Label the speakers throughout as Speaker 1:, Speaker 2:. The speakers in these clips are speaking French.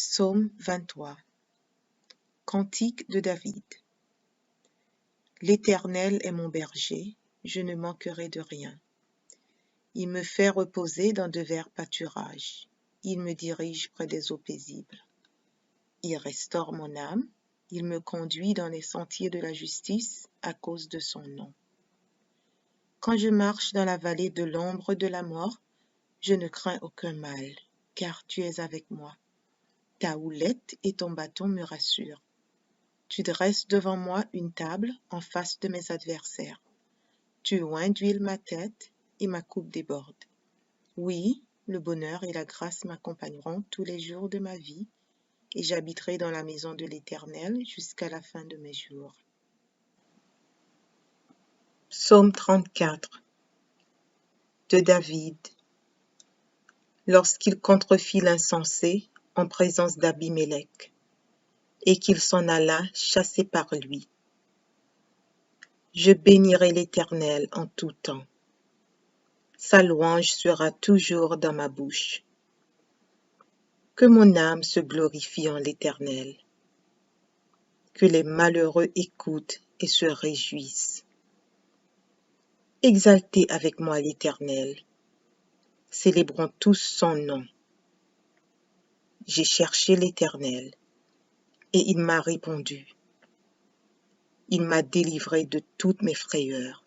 Speaker 1: Psaume 23. Cantique de David. L'Éternel est mon berger, je ne manquerai de rien. Il me fait reposer dans de verts pâturages. Il me dirige près des eaux paisibles. Il restaure mon âme. Il me conduit dans les sentiers de la justice à cause de son nom. Quand je marche dans la vallée de l'ombre de la mort, je ne crains aucun mal, car tu es avec moi. Ta houlette et ton bâton me rassurent. Tu dresses devant moi une table en face de mes adversaires. Tu oins d'huile ma tête et ma coupe déborde. Oui, le bonheur et la grâce m'accompagneront tous les jours de ma vie, et j'habiterai dans la maison de l'Éternel jusqu'à la fin de mes jours. Psaume 34 de David. Lorsqu'il contrefit l'insensé en présence d'Abimélec, et qu'il s'en alla chassé par lui. Je bénirai l'Éternel en tout temps. Sa louange sera toujours dans ma bouche. Que mon âme se glorifie en l'Éternel. Que les malheureux écoutent et se réjouissent. Exaltez avec moi l'Éternel. Célébrons tous son nom. J'ai cherché l'Éternel, et il m'a répondu. Il m'a délivré de toutes mes frayeurs.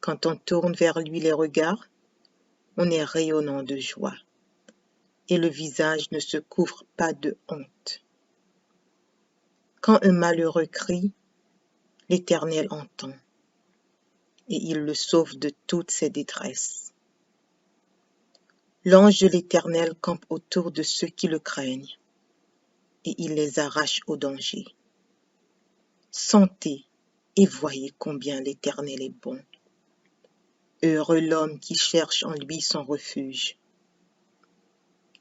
Speaker 1: Quand on tourne vers lui les regards, on est rayonnant de joie, et le visage ne se couvre pas de honte. Quand un malheureux crie, l'Éternel entend, et il le sauve de toutes ses détresses. L'ange de l'Éternel campe autour de ceux qui le craignent, et il les arrache au danger. Sentez et voyez combien l'Éternel est bon. Heureux l'homme qui cherche en lui son refuge.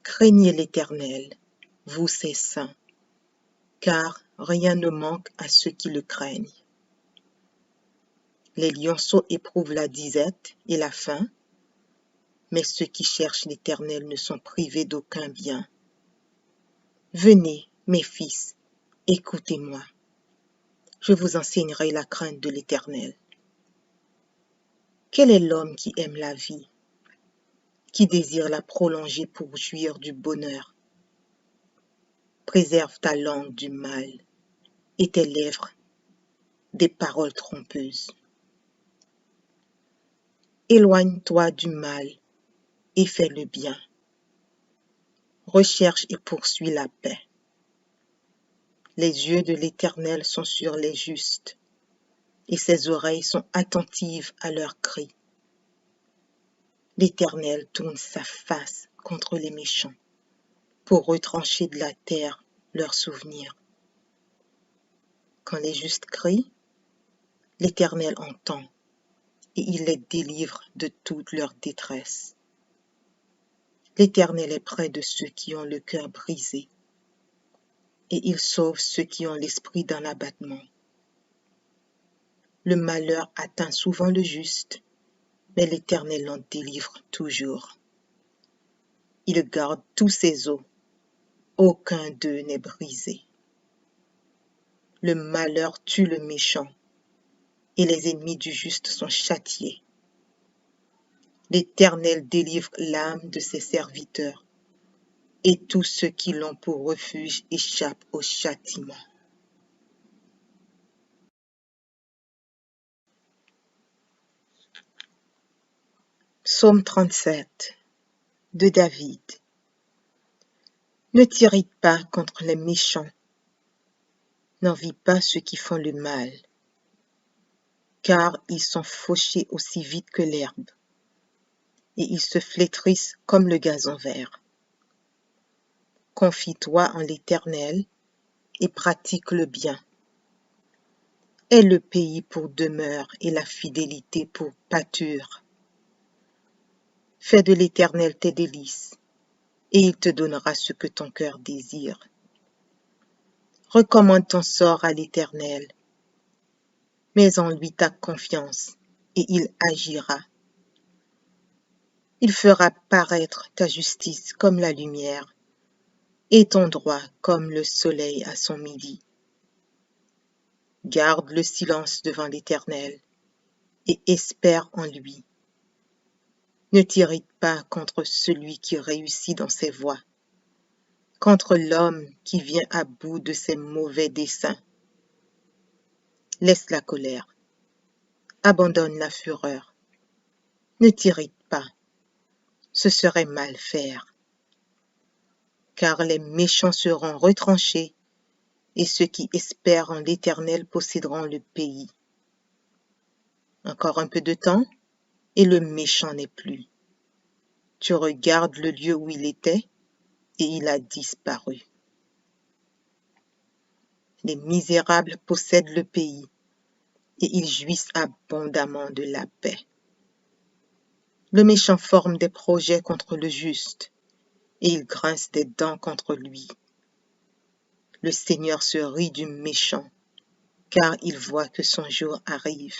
Speaker 1: Craignez l'Éternel, vous ses saints, car rien ne manque à ceux qui le craignent. Les lionceaux éprouvent la disette et la faim, mais ceux qui cherchent l'Éternel ne sont privés d'aucun bien. Venez, mes fils, écoutez-moi. Je vous enseignerai la crainte de l'Éternel. Quel est l'homme qui aime la vie, qui désire la prolonger pour jouir du bonheur? Préserve ta langue du mal et tes lèvres des paroles trompeuses. Éloigne-toi du mal et fais le bien. Recherche et poursuis la paix. Les yeux de l'Éternel sont sur les justes, et ses oreilles sont attentives à leurs cris. L'Éternel tourne sa face contre les méchants, pour retrancher de la terre leurs souvenirs. Quand les justes crient, l'Éternel entend, et il les délivre de toute leur détresse. L'Éternel est près de ceux qui ont le cœur brisé, et il sauve ceux qui ont l'esprit dans l'abattement. Le malheur atteint souvent le juste, mais l'Éternel en délivre toujours. Il garde tous ses os, aucun d'eux n'est brisé. Le malheur tue le méchant, et les ennemis du juste sont châtiés. L'Éternel délivre l'âme de ses serviteurs, et tous ceux qui l'ont pour refuge échappent au châtiment. Psaume 37 de David. Ne t'irrite pas contre les méchants, n'envie pas ceux qui font le mal, car ils sont fauchés aussi vite que l'herbe, et ils se flétrissent comme le gazon vert. Confie-toi en l'Éternel et pratique le bien. Aie le pays pour demeure et la fidélité pour pâture. Fais de l'Éternel tes délices, et il te donnera ce que ton cœur désire. Recommande ton sort à l'Éternel, mets en lui ta confiance, et il agira. Il fera paraître ta justice comme la lumière, et ton droit comme le soleil à son midi. Garde le silence devant l'Éternel et espère en lui. Ne t'irrite pas contre celui qui réussit dans ses voies, contre l'homme qui vient à bout de ses mauvais desseins. Laisse la colère, abandonne la fureur. Ne t'irrite pas, ce serait mal faire. Car les méchants seront retranchés et ceux qui espèrent en l'Éternel posséderont le pays. Encore un peu de temps et le méchant n'est plus. Tu regardes le lieu où il était et il a disparu. Les misérables possèdent le pays et ils jouissent abondamment de la paix. Le méchant forme des projets contre le juste et il grince des dents contre lui. Le Seigneur se rit du méchant car il voit que son jour arrive.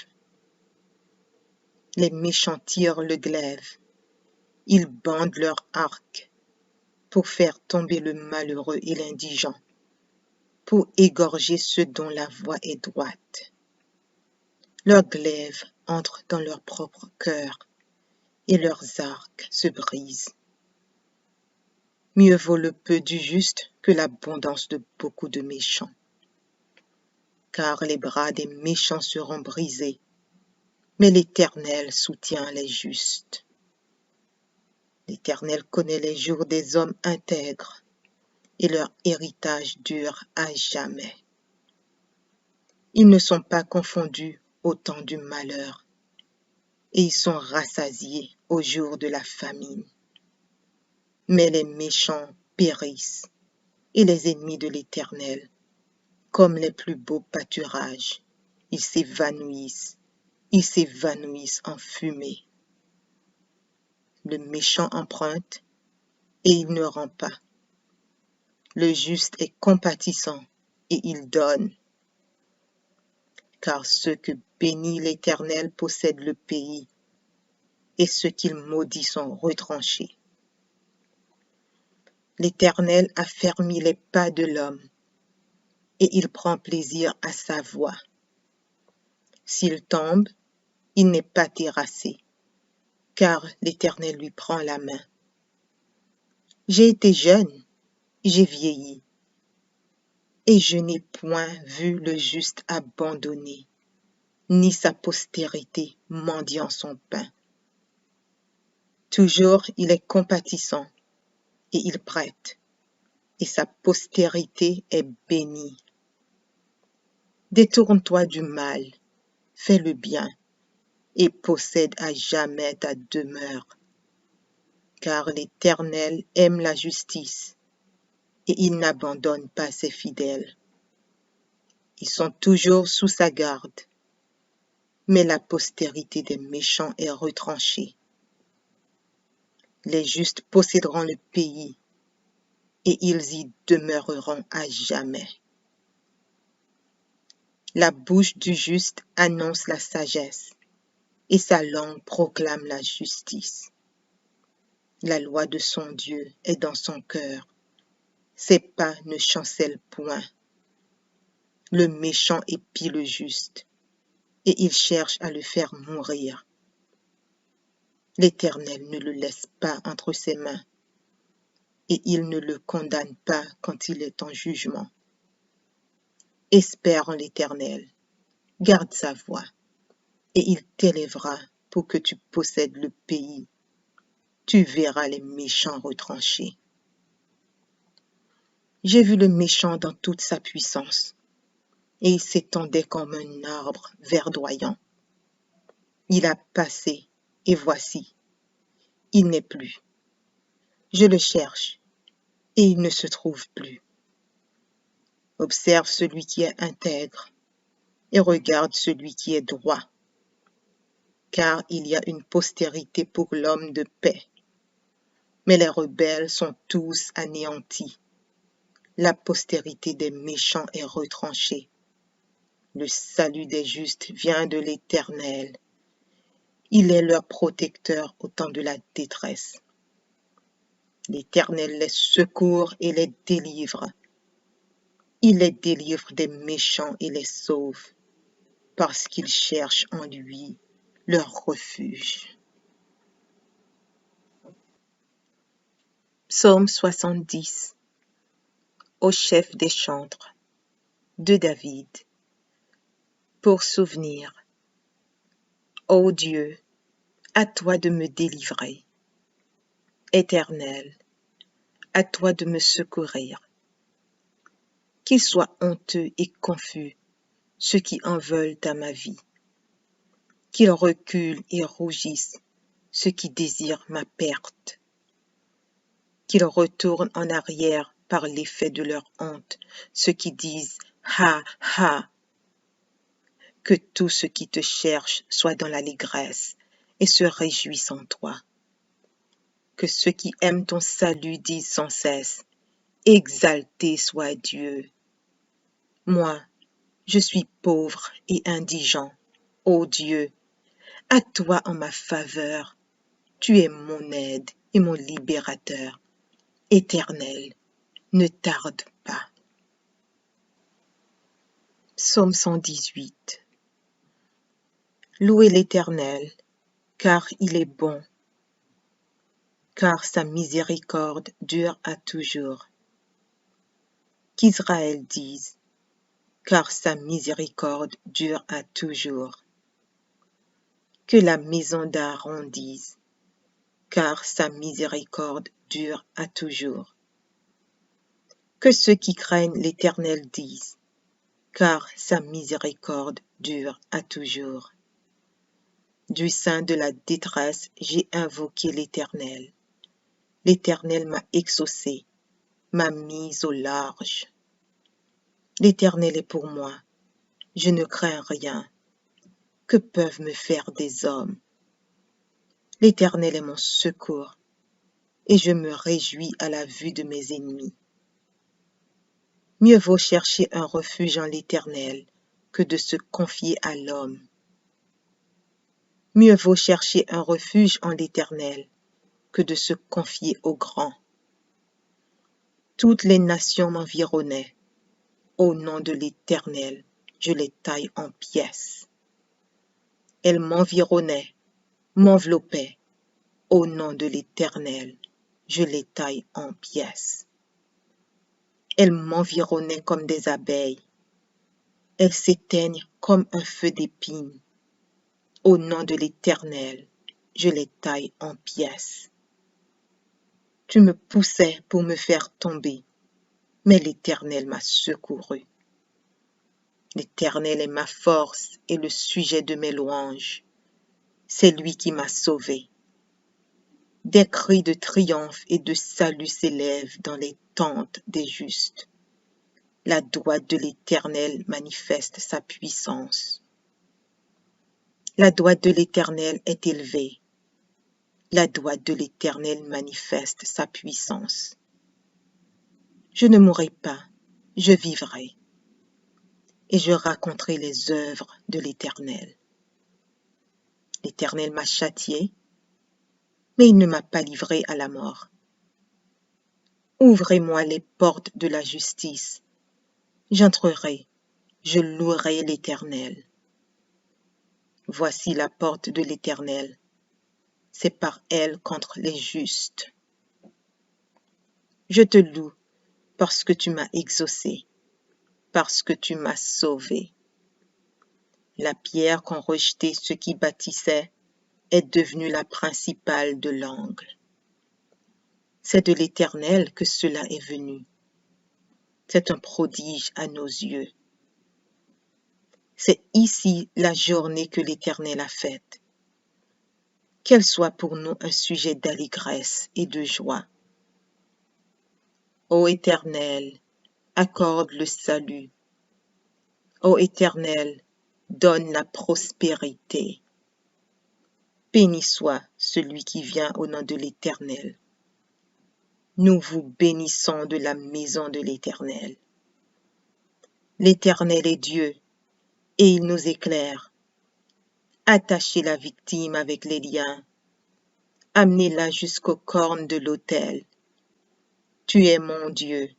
Speaker 1: Les méchants tirent le glaive, ils bandent leur arc pour faire tomber le malheureux et l'indigent, pour égorger ceux dont la voie est droite. Leurs glaives entrent dans leur propre cœur et leurs arcs se brisent. Mieux vaut le peu du juste que l'abondance de beaucoup de méchants. Car les bras des méchants seront brisés, mais l'Éternel soutient les justes. L'Éternel connaît les jours des hommes intègres, et leur héritage dure à jamais. Ils ne sont pas confondus au temps du malheur, et ils sont rassasiés au jour de la famine. Mais les méchants périssent, et les ennemis de l'Éternel, comme les plus beaux pâturages, ils s'évanouissent en fumée. Le méchant emprunte, et il ne rend pas. Le juste est compatissant, et il donne. Car ceux que bénit l'Éternel possèdent le pays, et ceux qu'il maudit sont retranchés. L'Éternel affermit les pas de l'homme, et il prend plaisir à sa voie. S'il tombe, il n'est pas terrassé, car l'Éternel lui prend la main. J'ai été jeune, j'ai vieilli, et je n'ai point vu le juste abandonné, ni sa postérité mendiant son pain. Toujours il est compatissant, et il prête, et sa postérité est bénie. Détourne-toi du mal, fais le bien, et possède à jamais ta demeure. Car l'Éternel aime la justice, et il n'abandonne pas ses fidèles. Ils sont toujours sous sa garde, mais la postérité des méchants est retranchée. Les justes posséderont le pays, et ils y demeureront à jamais. La bouche du juste annonce la sagesse, et sa langue proclame la justice. La loi de son Dieu est dans son cœur, ses pas ne chancellent point. Le méchant épie le juste, et il cherche à le faire mourir. L'Éternel ne le laisse pas entre ses mains, et il ne le condamne pas quand il est en jugement. Espère en l'Éternel, garde sa voie, et il t'élèvera pour que tu possèdes le pays. Tu verras les méchants retranchés. J'ai vu le méchant dans toute sa puissance, et il s'étendait comme un arbre verdoyant. Il a passé, et voici, il n'est plus. Je le cherche, et il ne se trouve plus. Observe celui qui est intègre, et regarde celui qui est droit, car il y a une postérité pour l'homme de paix. Mais les rebelles sont tous anéantis. La postérité des méchants est retranchée. Le salut des justes vient de l'Éternel. Il est leur protecteur au temps de la détresse. L'Éternel les secourt et les délivre. Il les délivre des méchants et les sauve, parce qu'ils cherchent en lui leur refuge. Psaume 70. Au chef des chantres, de David. Pour souvenir. Ô Dieu, à toi de me délivrer. Éternel, à toi de me secourir. Qu'ils soient honteux et confus ceux qui en veulent à ma vie. Qu'ils reculent et rougissent ceux qui désirent ma perte. Qu'ils retournent en arrière par l'effet de leur honte ceux qui disent « Ha, ha !» Que tous ceux qui te cherchent soient dans l'allégresse et se réjouissent en toi. Que ceux qui aiment ton salut disent sans cesse « Exalté soit Dieu !» Moi, je suis pauvre et indigent. Ô Dieu, à toi en ma faveur, tu es mon aide et mon libérateur. Éternel, ne tarde pas. Psaume 118. Louez l'Éternel, car il est bon, car sa miséricorde dure à toujours. Qu'Israël dise, car sa miséricorde dure à toujours. Que la maison d'Aaron dise, car sa miséricorde dure à toujours. Que ceux qui craignent l'Éternel disent, car sa miséricorde dure à toujours. Du sein de la détresse, j'ai invoqué l'Éternel. L'Éternel m'a exaucé, m'a mise au large. L'Éternel est pour moi, je ne crains rien. Que peuvent me faire des hommes? L'Éternel est mon secours, et je me réjouis à la vue de mes ennemis. Mieux vaut chercher un refuge en l'Éternel que de se confier à l'homme. Mieux vaut chercher un refuge en l'Éternel que de se confier au grand. Toutes les nations m'environnaient. Au nom de l'Éternel, je les taille en pièces. Elles m'environnaient, m'enveloppaient. Au nom de l'Éternel, je les taille en pièces. Elles m'environnaient comme des abeilles. Elles s'éteignent comme un feu d'épines. Au nom de l'Éternel, je les taille en pièces. Tu me poussais pour me faire tomber, mais l'Éternel m'a secouru. L'Éternel est ma force et le sujet de mes louanges. C'est lui qui m'a sauvé. Des cris de triomphe et de salut s'élèvent dans les tentes des justes. La droite de l'Éternel manifeste sa puissance. La droite de l'Éternel est élevée. La droite de l'Éternel manifeste sa puissance. Je ne mourrai pas, je vivrai, et je raconterai les œuvres de l'Éternel. L'Éternel m'a châtié, mais il ne m'a pas livré à la mort. Ouvrez-moi les portes de la justice. J'entrerai, je louerai l'Éternel. Voici la porte de l'Éternel. C'est par elle contre les justes. Je te loue parce que tu m'as exaucé, parce que tu m'as sauvé. La pierre qu'ont rejetée ceux qui bâtissaient est devenue la principale de l'angle. C'est de l'Éternel que cela est venu. C'est un prodige à nos yeux. C'est ici la journée que l'Éternel a faite. Qu'elle soit pour nous un sujet d'allégresse et de joie. Ô Éternel, accorde le salut. Ô Éternel, donne la prospérité. Béni soit celui qui vient au nom de l'Éternel. Nous vous bénissons de la maison de l'Éternel. L'Éternel est Dieu, et il nous éclaire. Attachez la victime avec les liens. Amenez-la jusqu'aux cornes de l'autel, Tu es mon Dieu,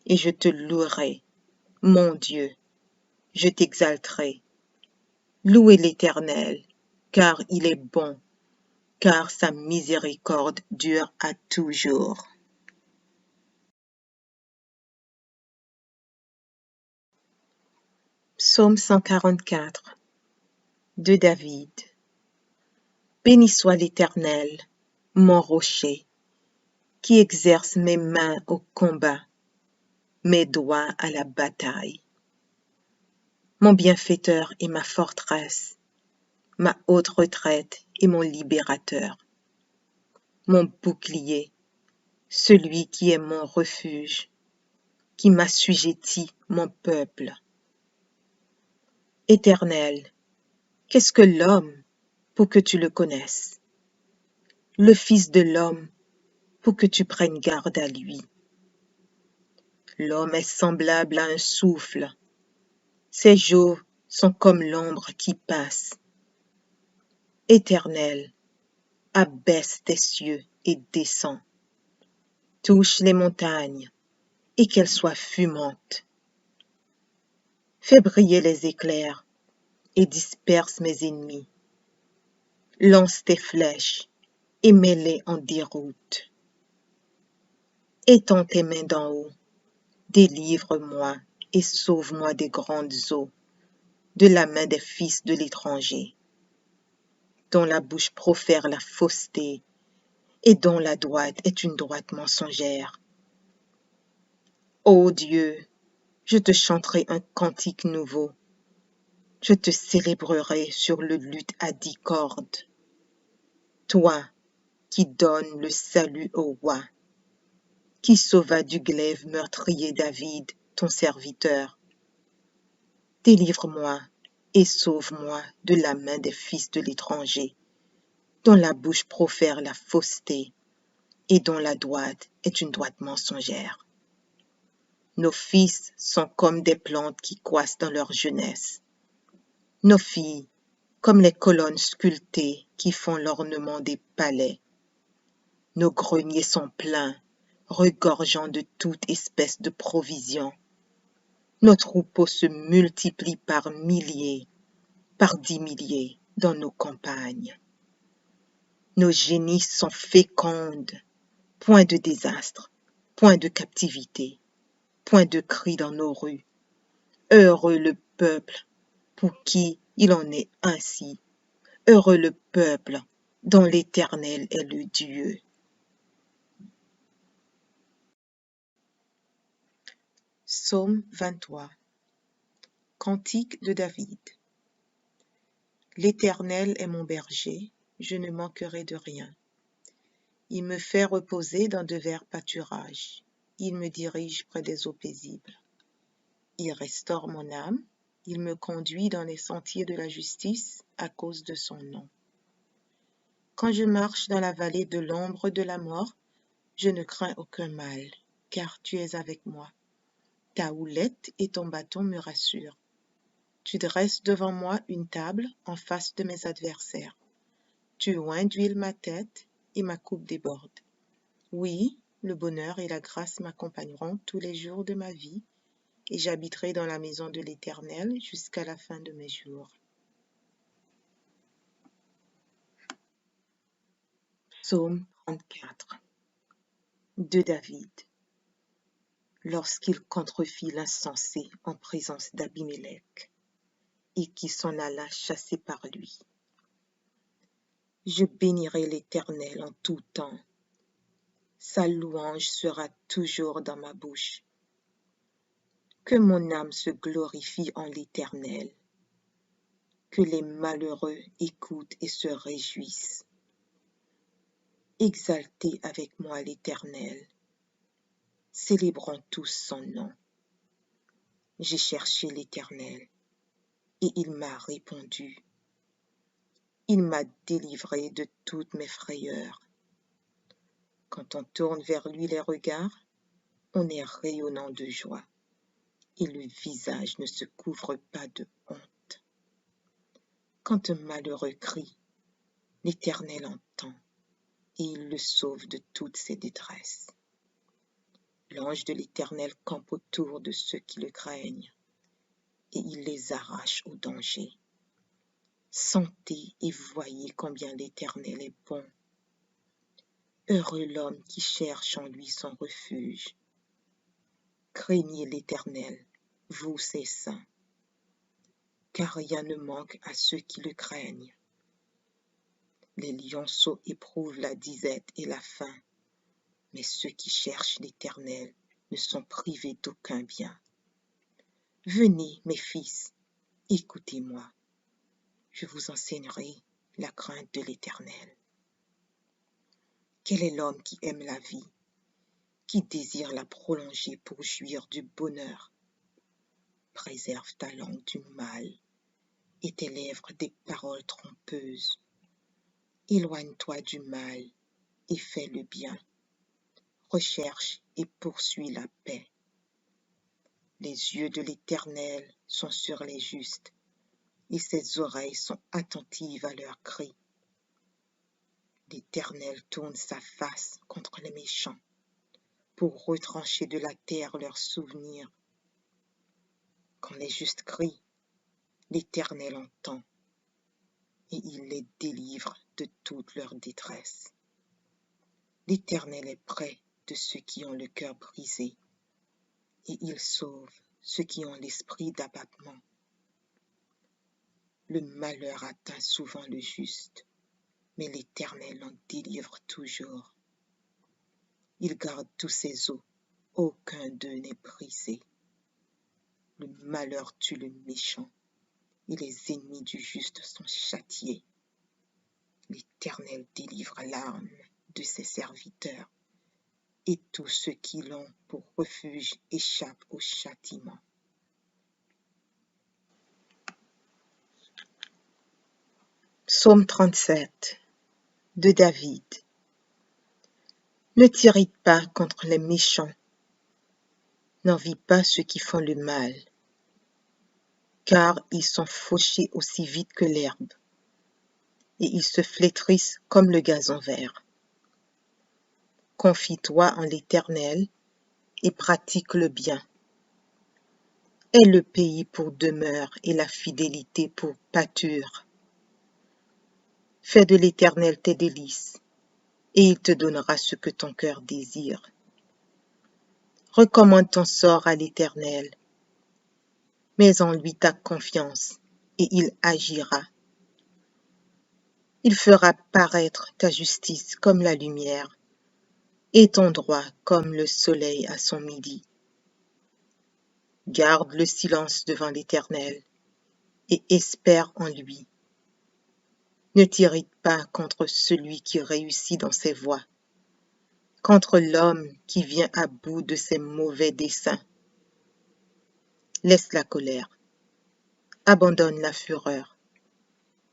Speaker 1: et je te louerai, mon Dieu, je t'exalterai. Louez l'Éternel, car il est bon, car sa miséricorde dure à toujours. Psaume 144 de David. Béni soit l'Éternel, mon rocher, qui exerce mes mains au combat, mes doigts à la bataille. Mon bienfaiteur et ma forteresse, ma haute retraite et mon libérateur. Mon bouclier, celui qui est mon refuge, qui m'assujettit mon peuple. Éternel, qu'est-ce que l'homme pour que tu le connaisses? Le Fils de l'homme pour que tu prennes garde à lui. L'homme est semblable à un souffle. Ses jours sont comme l'ombre qui passe. Éternel, abaisse tes cieux et descends. Touche les montagnes et qu'elles soient fumantes. Fais briller les éclairs et disperse mes ennemis. Lance tes flèches et mets-les en déroute. Étends tes mains d'en haut, délivre-moi et sauve-moi des grandes eaux, de la main des fils de l'étranger, dont la bouche profère la fausseté et dont la droite est une droite mensongère. Ô Dieu, je te chanterai un cantique nouveau. Je te célébrerai sur le luth à 10 cordes. Toi qui donnes le salut au roi, qui sauva du glaive meurtrier David, ton serviteur. Délivre-moi et sauve-moi de la main des fils de l'étranger, dont la bouche profère la fausseté et dont la droite est une droite mensongère. Nos fils sont comme des plantes qui croissent dans leur jeunesse. Nos filles, comme les colonnes sculptées qui font l'ornement des palais. Nos greniers sont pleins, regorgeant de toute espèce de provisions. Nos troupeaux se multiplient par milliers, par 10 milliers dans nos campagnes. Nos génisses sont fécondes, point de désastre, point de captivité, point de cri dans nos rues. Heureux le peuple pour qui il en est ainsi. Heureux le peuple dont l'Éternel est le Dieu. Psaume 23. Cantique de David. L'Éternel est mon berger, je ne manquerai de rien. Il me fait reposer dans de verts pâturages. Il me dirige près des eaux paisibles. Il restaure mon âme. Il me conduit dans les sentiers de la justice à cause de son nom. Quand je marche dans la vallée de l'ombre de la mort, je ne crains aucun mal, car tu es avec moi. Ta houlette et ton bâton me rassurent. Tu dresses devant moi une table en face de mes adversaires. Tu oins d'huile ma tête et ma coupe déborde. Oui, le bonheur et la grâce m'accompagneront tous les jours de ma vie, et j'habiterai dans la maison de l'Éternel jusqu'à la fin de mes jours. Psaume 34 de David. Lorsqu'il contrefit l'insensé en présence d'Abimélec, et qui s'en alla chassé par lui. Je bénirai l'Éternel en tout temps. Sa louange sera toujours dans ma bouche. Que mon âme se glorifie en l'Éternel. Que les malheureux écoutent et se réjouissent. Exaltez avec moi l'Éternel. Célébrons tous son nom. J'ai cherché l'Éternel, et il m'a répondu. Il m'a délivré de toutes mes frayeurs. Quand on tourne vers lui les regards, on est rayonnant de joie, et le visage ne se couvre pas de honte. Quand un malheureux crie, l'Éternel entend, et il le sauve de toutes ses détresses. L'ange de l'Éternel campe autour de ceux qui le craignent, et il les arrache au danger. Sentez et voyez combien l'Éternel est bon. Heureux l'homme qui cherche en lui son refuge. Craignez l'Éternel, vous ses saints, car rien ne manque à ceux qui le craignent. Les lionceaux éprouvent la disette et la faim, mais ceux qui cherchent l'Éternel ne sont privés d'aucun bien. Venez, mes fils, écoutez-moi, je vous enseignerai la crainte de l'Éternel. Quel est l'homme qui aime la vie, qui désire la prolonger pour jouir du bonheur? Préserve ta langue du mal et tes lèvres des paroles trompeuses. Éloigne-toi du mal et fais le bien. Recherche et poursuis la paix. Les yeux de l'Éternel sont sur les justes, et ses oreilles sont attentives à leurs cris. L'Éternel tourne sa face contre les méchants, pour retrancher de la terre leurs souvenirs. Quand les justes crient, l'Éternel entend, et il les délivre de toute leur détresse. L'Éternel est près de ceux qui ont le cœur brisé, et il sauve ceux qui ont l'esprit d'abattement. Le malheur atteint souvent le juste, mais l'Éternel en délivre toujours. Il garde tous ses os, aucun d'eux n'est brisé. Le malheur tue le méchant, et les ennemis du juste sont châtiés. L'Éternel délivre l'âme de ses serviteurs, et tous ceux qui l'ont pour refuge échappent au châtiment. Psaume 37 de David. Ne t'irrite pas contre les méchants, n'envie pas ceux qui font le mal, car ils sont fauchés aussi vite que l'herbe, et ils se flétrissent comme le gazon vert. Confie-toi en l'Éternel et pratique le bien. Aie le pays pour demeure et la fidélité pour pâture. Fais de l'Éternel tes délices, et il te donnera ce que ton cœur désire. Recommande ton sort à l'Éternel, mets en lui ta confiance, et il agira. Il fera paraître ta justice comme la lumière, et ton droit comme le soleil à son midi. Garde le silence devant l'Éternel, et espère en lui. Ne t'irrite pas contre celui qui réussit dans ses voies, contre l'homme qui vient à bout de ses mauvais desseins. Laisse la colère, abandonne la fureur.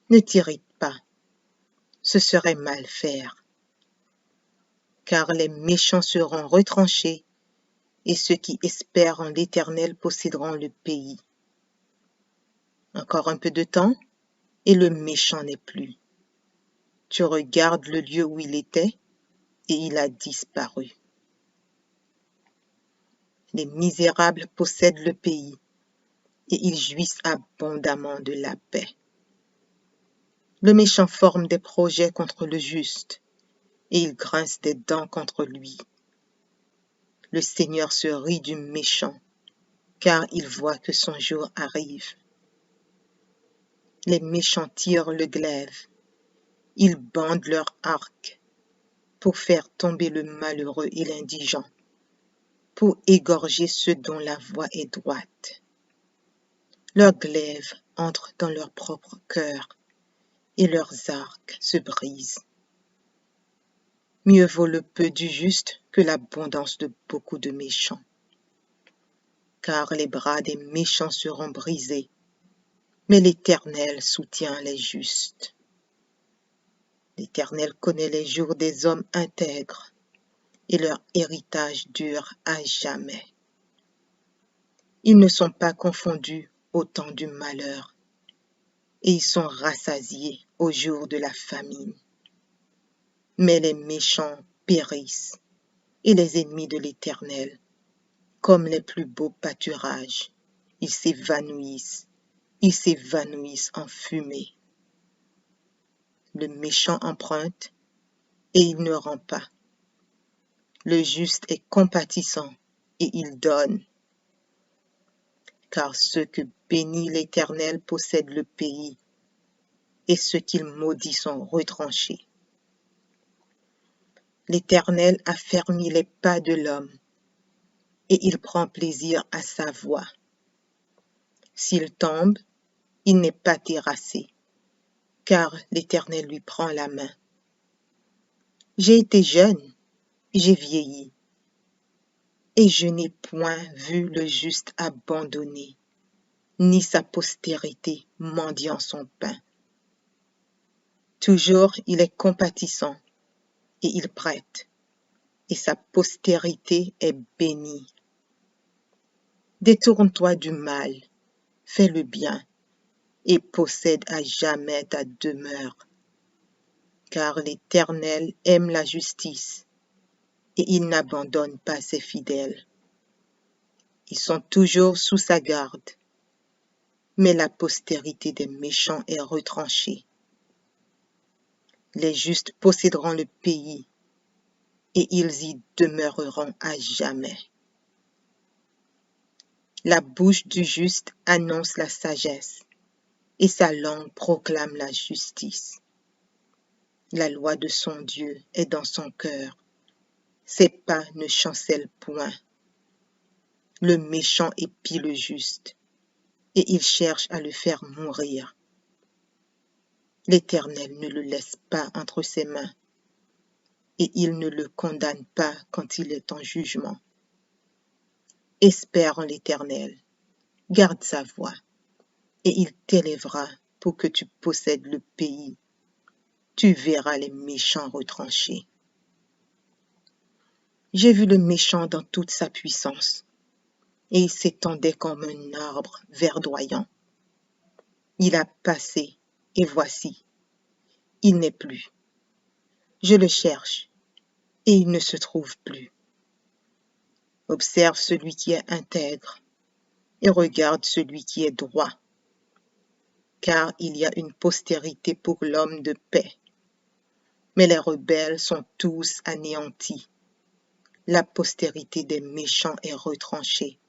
Speaker 1: Ne t'irrite pas, ce serait mal faire. Car les méchants seront retranchés, et ceux qui espèrent en l'Éternel posséderont le pays. Encore un peu de temps, et le méchant n'est plus. Tu regardes le lieu où il était, et il a disparu. Les misérables possèdent le pays, et ils jouissent abondamment de la paix. Le méchant forme des projets contre le juste, et il grince des dents contre lui. Le Seigneur se rit du méchant, car il voit que son jour arrive. Les méchants tirent le glaive, ils bandent leur arc pour faire tomber le malheureux et l'indigent, pour égorger ceux dont la voie est droite. Leurs glaives entrent dans leur propre cœur, et leurs arcs se brisent. Mieux vaut le peu du juste que l'abondance de beaucoup de méchants. Car les bras des méchants seront brisés, mais l'Éternel soutient les justes. L'Éternel connaît les jours des hommes intègres, et leur héritage dure à jamais. Ils ne sont pas confondus au temps du malheur, et ils sont rassasiés au jour de la famine. Mais les méchants périssent, et les ennemis de l'Éternel Comme les plus beaux pâturages, ils s'évanouissent en fumée. Le méchant emprunte et il ne rend pas. Le juste est compatissant et il donne. Car ceux que bénit l'Éternel possèdent le pays, et ceux qu'il maudit sont retranchés. L'Éternel a fermi les pas de l'homme, et il prend plaisir à sa voix. S'il tombe, il n'est pas terrassé, car l'Éternel lui prend la main. J'ai été jeune, j'ai vieilli, et je n'ai point vu le juste abandonné, ni sa postérité mendiant son pain. Toujours il est compatissant, et il prête, et sa postérité est bénie. Détourne-toi du mal, fais le bien, et possède à jamais ta demeure. Car l'Éternel aime la justice, et il n'abandonne pas ses fidèles. Ils sont toujours sous sa garde, mais la postérité des méchants est retranchée. Les justes posséderont le pays, et ils y demeureront à jamais. La bouche du juste annonce la sagesse, et sa langue proclame la justice. La loi de son Dieu est dans son cœur, ses pas ne chancellent point. Le méchant épie le juste, et il cherche à le faire mourir. L'Éternel ne le laisse pas entre ses mains, et il ne le condamne pas quand il est en jugement. Espère en l'Éternel, garde sa voie, et il t'élèvera pour que tu possèdes le pays. Tu verras les méchants retranchés. J'ai vu le méchant dans toute sa puissance, et il s'étendait comme un arbre verdoyant. Il a passé, et voici, il n'est plus. Je le cherche, et il ne se trouve plus. Observe celui qui est intègre, et regarde celui qui est droit. Car il y a une postérité pour l'homme de paix. Mais les rebelles sont tous anéantis. La postérité des méchants est retranchée.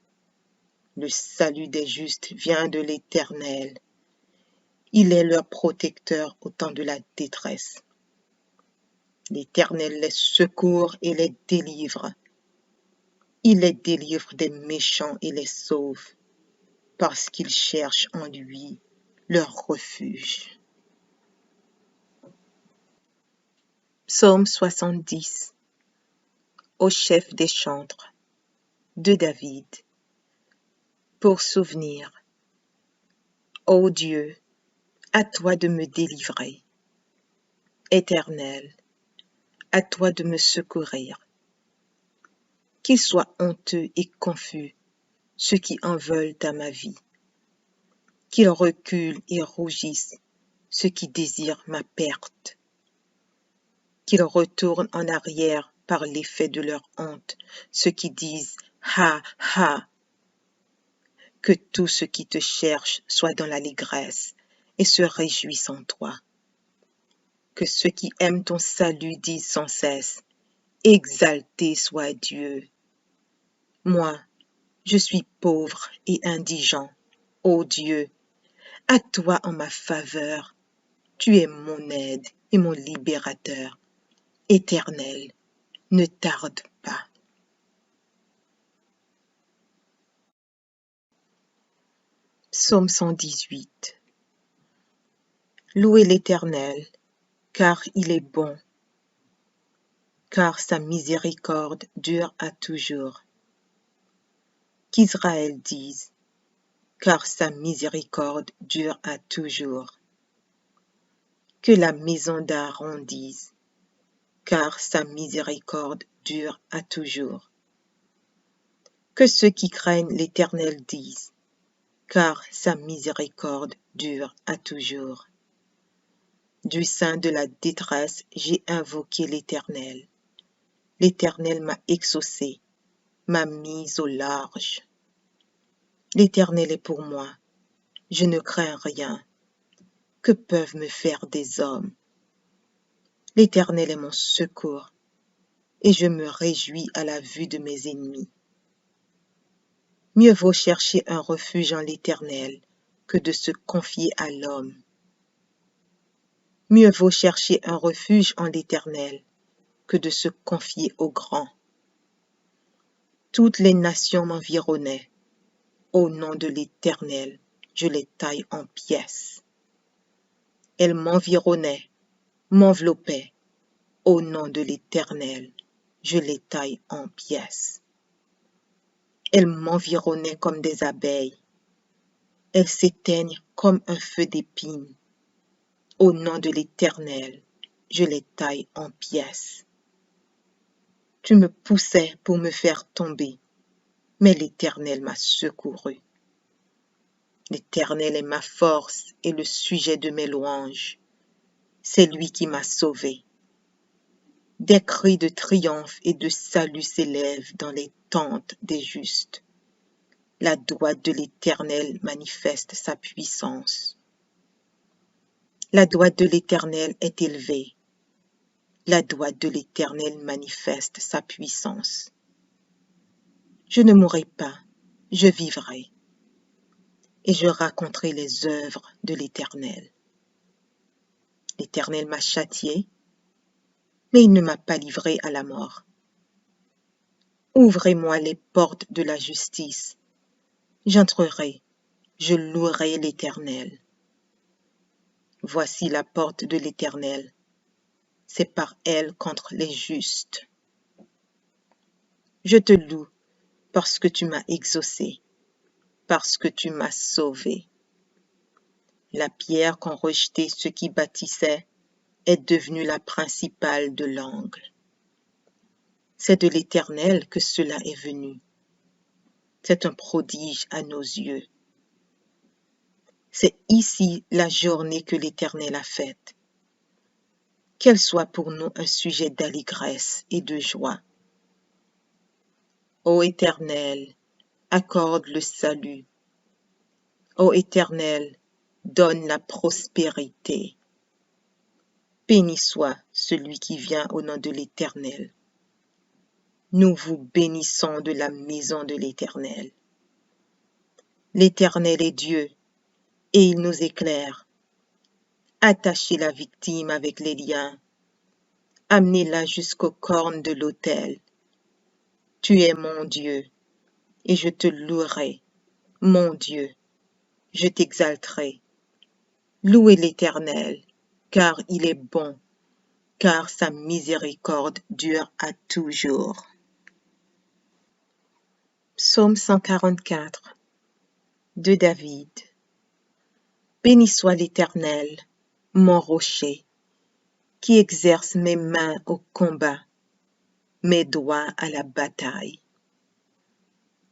Speaker 1: Le salut des justes vient de l'Éternel. Il est leur protecteur au temps de la détresse. L'Éternel les secourt et les délivre. Il les délivre des méchants et les sauve, parce qu'ils cherchent en lui leur refuge. Psaume 70. Au chef des chantres, de David. Pour souvenir. Ô Dieu, à toi de me délivrer. Éternel, à toi de me secourir. Qu'ils soient honteux et confus, ceux qui en veulent à ma vie. Qu'ils reculent et rougissent, ceux qui désirent ma perte. Qu'ils retournent en arrière par l'effet de leur honte, ceux qui disent « Ha, ha !» Que tout ce qui te cherche soit dans l'allégresse et se réjouissent en toi. Que ceux qui aiment ton salut disent sans cesse « Exalté soit Dieu !» Moi, je suis pauvre et indigent. Ô Dieu, à toi en ma faveur. Tu es mon aide et mon libérateur. Éternel, ne tarde pas. Psaume 118. Louez l'Éternel, car il est bon, car sa miséricorde dure à toujours. Qu'Israël dise, car sa miséricorde dure à toujours. Que la maison d'Aaron dise, car sa miséricorde dure à toujours. Que ceux qui craignent l'Éternel disent, car sa miséricorde dure à toujours. Du sein de la détresse, j'ai invoqué l'Éternel. L'Éternel m'a exaucé, m'a mise au large. L'Éternel est pour moi, je ne crains rien. Que peuvent me faire des hommes? L'Éternel est mon secours, et je me réjouis à la vue de mes ennemis. Mieux vaut chercher un refuge en l'Éternel que de se confier à l'homme. Mieux vaut chercher un refuge en l'Éternel que de se confier au grand. Toutes les nations m'environnaient. Au nom de l'Éternel, je les taille en pièces. Elles m'environnaient, m'enveloppaient. Au nom de l'Éternel, je les taille en pièces. Elles m'environnaient comme des abeilles. Elles s'éteignent comme un feu d'épines. Au nom de l'Éternel, je les taille en pièces. Tu me poussais pour me faire tomber, mais l'Éternel m'a secouru. L'Éternel est ma force et le sujet de mes louanges. C'est lui qui m'a sauvé. Des cris de triomphe et de salut s'élèvent dans les tentes des justes. La droite de l'Éternel manifeste sa puissance. La droite de l'Éternel est élevée. La droite de l'Éternel manifeste sa puissance. Je ne mourrai pas, je vivrai, et je raconterai les œuvres de l'Éternel. L'Éternel m'a châtié, mais il ne m'a pas livré à la mort. Ouvrez-moi les portes de la justice. J'entrerai, je louerai l'Éternel. Voici la porte de l'Éternel. C'est par elle contre les justes. Je te loue parce que tu m'as exaucé, parce que tu m'as sauvé. La pierre qu'ont rejetée ceux qui bâtissaient est devenue la principale de l'angle. C'est de l'Éternel que cela est venu. C'est un prodige à nos yeux. C'est ici la journée que l'Éternel a faite. Qu'elle soit pour nous un sujet d'allégresse et de joie. Ô Éternel, accorde le salut. Ô Éternel, donne la prospérité. Béni soit celui qui vient au nom de l'Éternel. Nous vous bénissons de la maison de l'Éternel. L'Éternel est Dieu, et il nous éclaire. Attachez la victime avec les liens. Amenez-la jusqu'aux cornes de l'autel. Tu es mon Dieu, et je te louerai, mon Dieu, je t'exalterai. Louez l'Éternel, car il est bon, car sa miséricorde dure à toujours. Psaume 144 de David. Béni soit l'Éternel, mon rocher, qui exerce mes mains au combat, mes doigts à la bataille.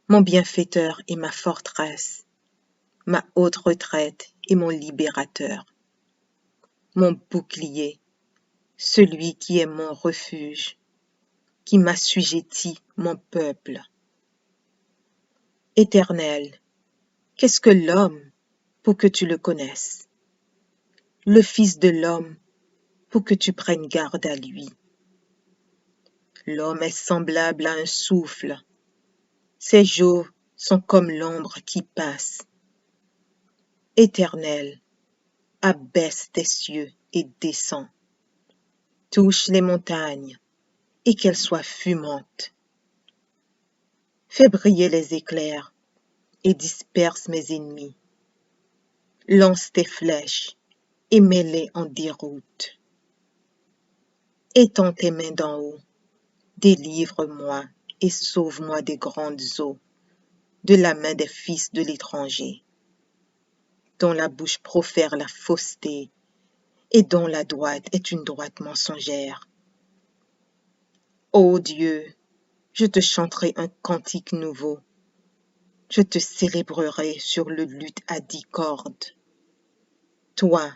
Speaker 1: Mon bienfaiteur et ma forteresse, ma haute retraite et mon libérateur. Mon bouclier, celui qui est mon refuge, qui m'assujettit mon peuple. Éternel, qu'est-ce que l'homme pour que tu le connaisses? Le Fils de l'homme pour que tu prennes garde à lui. L'homme est semblable à un souffle. Ses jours sont comme l'ombre qui passe. Éternel, abaisse tes cieux et descends. Touche les montagnes et qu'elles soient fumantes. Fais briller les éclairs et disperse mes ennemis. Lance tes flèches et mets-les en déroute. Étends tes mains d'en haut, délivre-moi et sauve-moi des grandes eaux, de la main des fils de l'étranger, dont la bouche profère la fausseté et dont la droite est une droite mensongère. Ô Dieu, je te chanterai un cantique nouveau. Je te célébrerai sur le luth à 10 cordes. Toi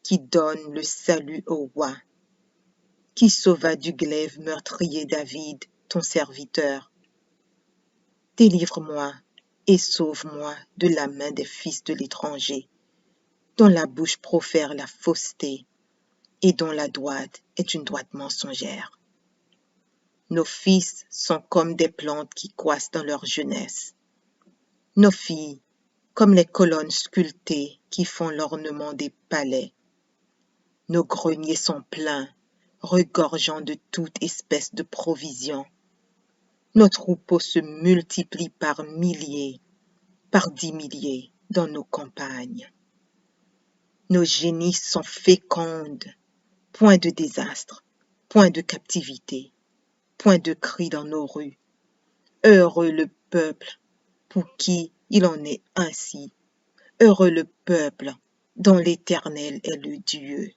Speaker 1: qui donnes le salut au roi, qui sauva du glaive meurtrier David, ton serviteur. Délivre-moi et sauve-moi de la main des fils de l'étranger, dont la bouche profère la fausseté et dont la droite est une droite mensongère. Nos fils sont comme des plantes qui croissent dans leur jeunesse. Nos filles, comme les colonnes sculptées qui font l'ornement des palais. Nos greniers sont pleins, regorgeant de toute espèce de provisions. Nos troupeaux se multiplient par milliers, par 10 milliers dans nos campagnes. Nos génisses sont fécondes, point de désastre, point de captivité, point de cris dans nos rues. Heureux le peuple pour qui il en est ainsi. Heureux le peuple dont l'Éternel est le Dieu.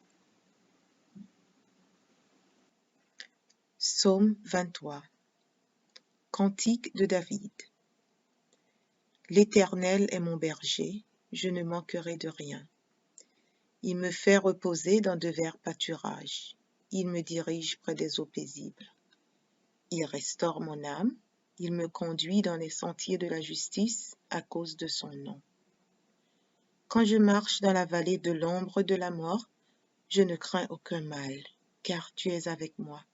Speaker 1: Psaume 23. Cantique de David. L'Éternel est mon berger, je ne manquerai de rien. Il me fait reposer dans de verts pâturages. Il me dirige près des eaux paisibles. Il restaure mon âme. Il me conduit dans les sentiers de la justice à cause de son nom. Quand je marche dans la vallée de l'ombre de la mort, je ne crains aucun mal, car tu es avec moi.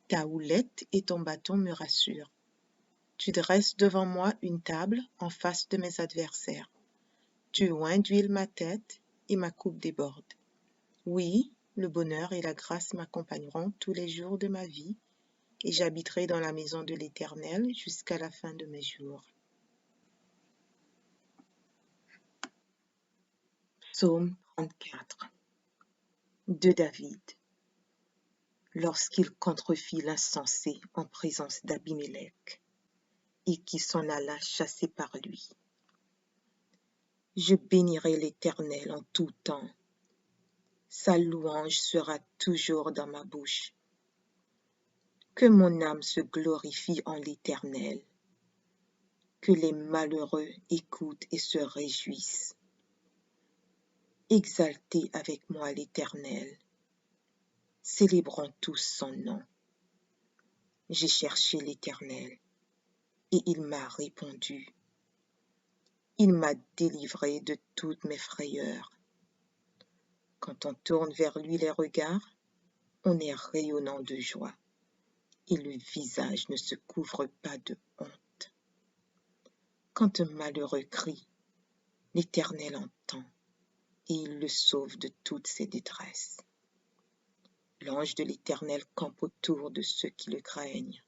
Speaker 1: Ta houlette et ton bâton me rassurent. Tu dresses devant moi une table en face de mes adversaires. Tu oins d'huile ma tête et ma coupe déborde. Oui, le bonheur et la grâce m'accompagneront tous les jours de ma vie, et j'habiterai dans la maison de l'Éternel jusqu'à la fin de mes jours. Psaume 34 de David. Lorsqu'il contrefit l'insensé en présence d'Abimélec, et qui s'en alla chasser par lui. Je bénirai l'Éternel en tout temps. Sa louange sera toujours dans ma bouche. Que mon âme se glorifie en l'Éternel. Que les malheureux écoutent et se réjouissent. Exaltez avec moi l'Éternel. Célébrons tous son nom. J'ai cherché l'Éternel, et il m'a répondu. Il m'a délivré de toutes mes frayeurs. Quand on tourne vers lui les regards, on est rayonnant de joie, et le visage ne se couvre pas de honte. Quand un malheureux crie, l'Éternel entend, et il le sauve de toutes ses détresses. L'ange de l'Éternel campe autour de ceux qui le craignent,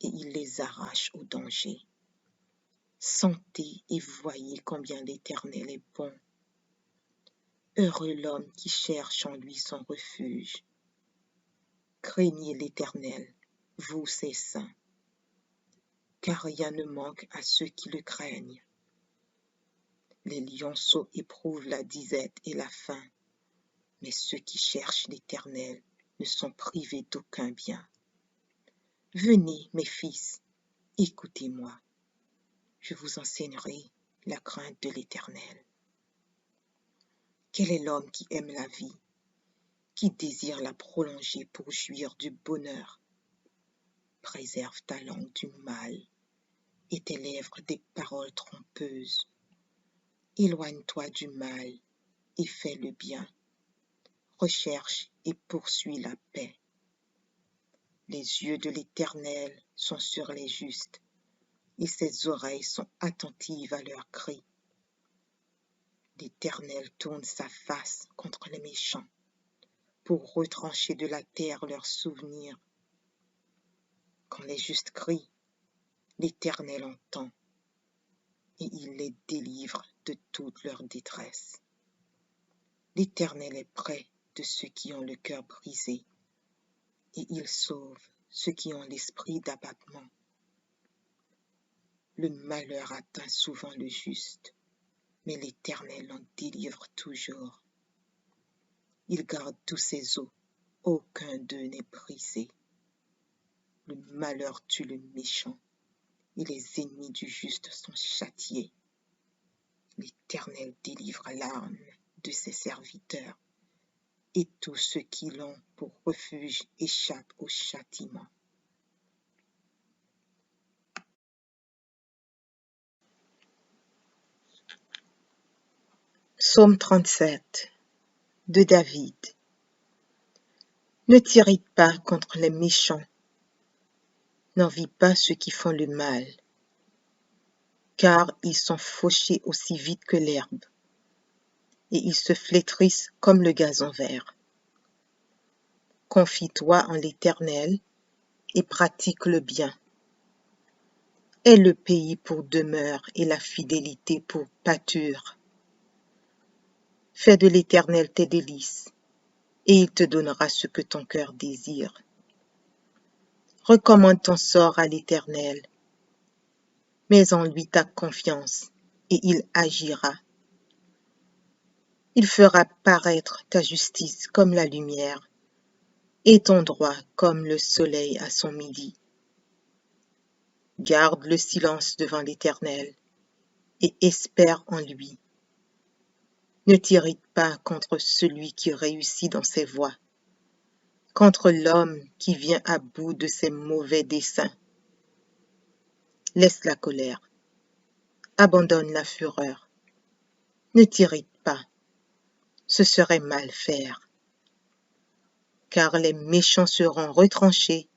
Speaker 1: et il les arrache au danger. Sentez et voyez combien l'Éternel est bon. Heureux l'homme qui cherche en lui son refuge. Craignez l'Éternel, vous ses saints, car rien ne manque à ceux qui le craignent. Les lionceaux éprouvent la disette et la faim, mais ceux qui cherchent l'Éternel ne sont privés d'aucun bien. Venez, mes fils, écoutez-moi, je vous enseignerai la crainte de l'Éternel. Quel est l'homme qui aime la vie, qui désire la prolonger pour jouir du bonheur? Préserve ta langue du mal et tes lèvres des paroles trompeuses. Éloigne-toi du mal et fais le bien. Recherche et poursuis la paix. Les yeux de l'Éternel sont sur les justes, et ses oreilles sont attentives à leurs cris. L'Éternel tourne sa face contre les méchants, pour retrancher de la terre leurs souvenirs. Quand les justes crient, l'Éternel entend, et il les délivre de toute leur détresse. L'Éternel est près de ceux qui ont le cœur brisé, et il sauve ceux qui ont l'esprit d'abattement. Le malheur atteint souvent le juste, mais l'Éternel en délivre toujours. Il garde tous ses os, aucun d'eux n'est brisé. Le malheur tue le méchant, et les ennemis du juste sont châtiés. L'Éternel délivre l'âme de ses serviteurs, et tous ceux qui l'ont pour refuge échappent au châtiment. Psaume 37 de David. Ne t'irrite pas contre les méchants, n'envie pas ceux qui font le mal, car ils sont fauchés aussi vite que l'herbe, et ils se flétrissent comme le gazon vert. Confie-toi en l'Éternel et pratique le bien. Aie le pays pour demeure et la fidélité pour pâture. Fais de l'Éternel tes délices, et il te donnera ce que ton cœur désire. Recommande ton sort à l'Éternel, mets en lui ta confiance, et il agira. Il fera paraître ta justice comme la lumière, et ton droit comme le soleil à son midi. Garde le silence devant l'Éternel, et espère en lui. Ne t'irrite pas contre celui qui réussit dans ses voies, contre l'homme qui vient à bout de ses mauvais desseins. Laisse la colère, abandonne la fureur. Ne t'irrite pas, ce serait mal faire. Car les méchants seront retranchés,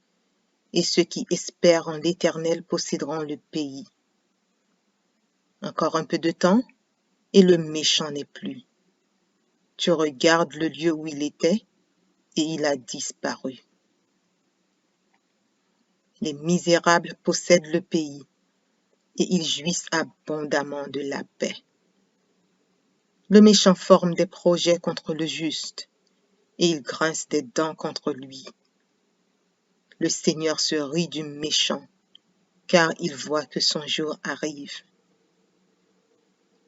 Speaker 1: et ceux qui espèrent en l'Éternel posséderont le pays. Encore un peu de temps, et le méchant n'est plus. Tu regardes le lieu où il était, et il a disparu. Les misérables possèdent le pays, et ils jouissent abondamment de la paix. Le méchant forme des projets contre le juste, et il grince des dents contre lui. Le Seigneur se rit du méchant, car il voit que son jour arrive.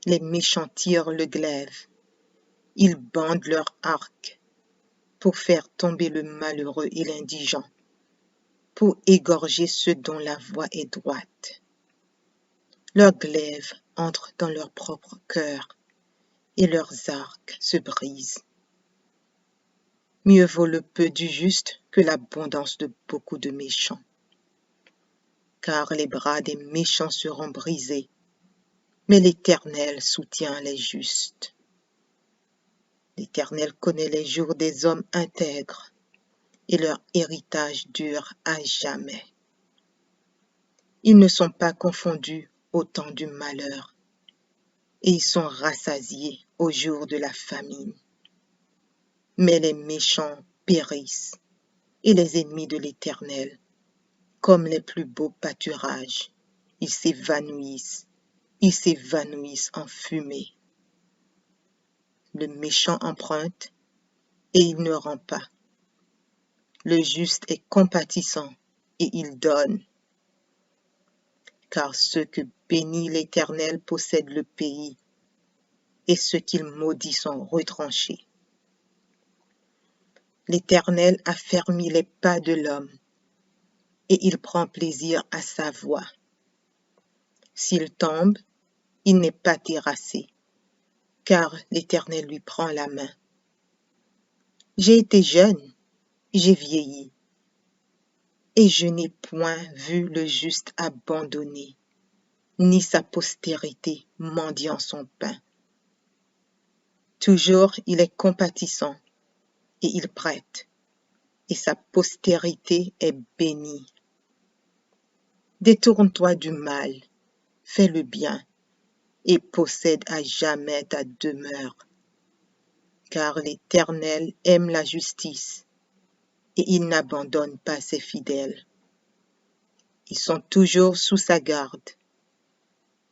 Speaker 1: Les méchants tirent le glaive, ils bandent leur arc pour faire tomber le malheureux et l'indigent, pour égorger ceux dont la voie est droite. Leurs glaives entrent dans leur propre cœur, et leurs arcs se brisent. Mieux vaut le peu du juste que l'abondance de beaucoup de méchants. Car les bras des méchants seront brisés, mais l'Éternel soutient les justes. L'Éternel connaît les jours des hommes intègres, et leur héritage dure à jamais. Ils ne sont pas confondus au temps du malheur, et ils sont rassasiés au jour de la famine. Mais les méchants périssent, et les ennemis de l'Éternel, comme les plus beaux pâturages, ils s'évanouissent en fumée. Le méchant emprunte, et il ne rend pas. Le juste est compatissant, et il donne. Car ceux que bénit l'Éternel possèdent le pays, et ceux qu'il maudit sont retranchés. L'Éternel affermit les pas de l'homme, et il prend plaisir à sa voie. S'il tombe, il n'est pas terrassé, car l'Éternel lui prend la main. J'ai été jeune, j'ai vieilli, et je n'ai point vu le juste abandonné, ni sa postérité mendiant son pain. Toujours il est compatissant, et il prête, et sa postérité est bénie. Détourne-toi du mal, fais le bien, et possède à jamais ta demeure. Car l'Éternel aime la justice, et il n'abandonne pas ses fidèles. Ils sont toujours sous sa garde,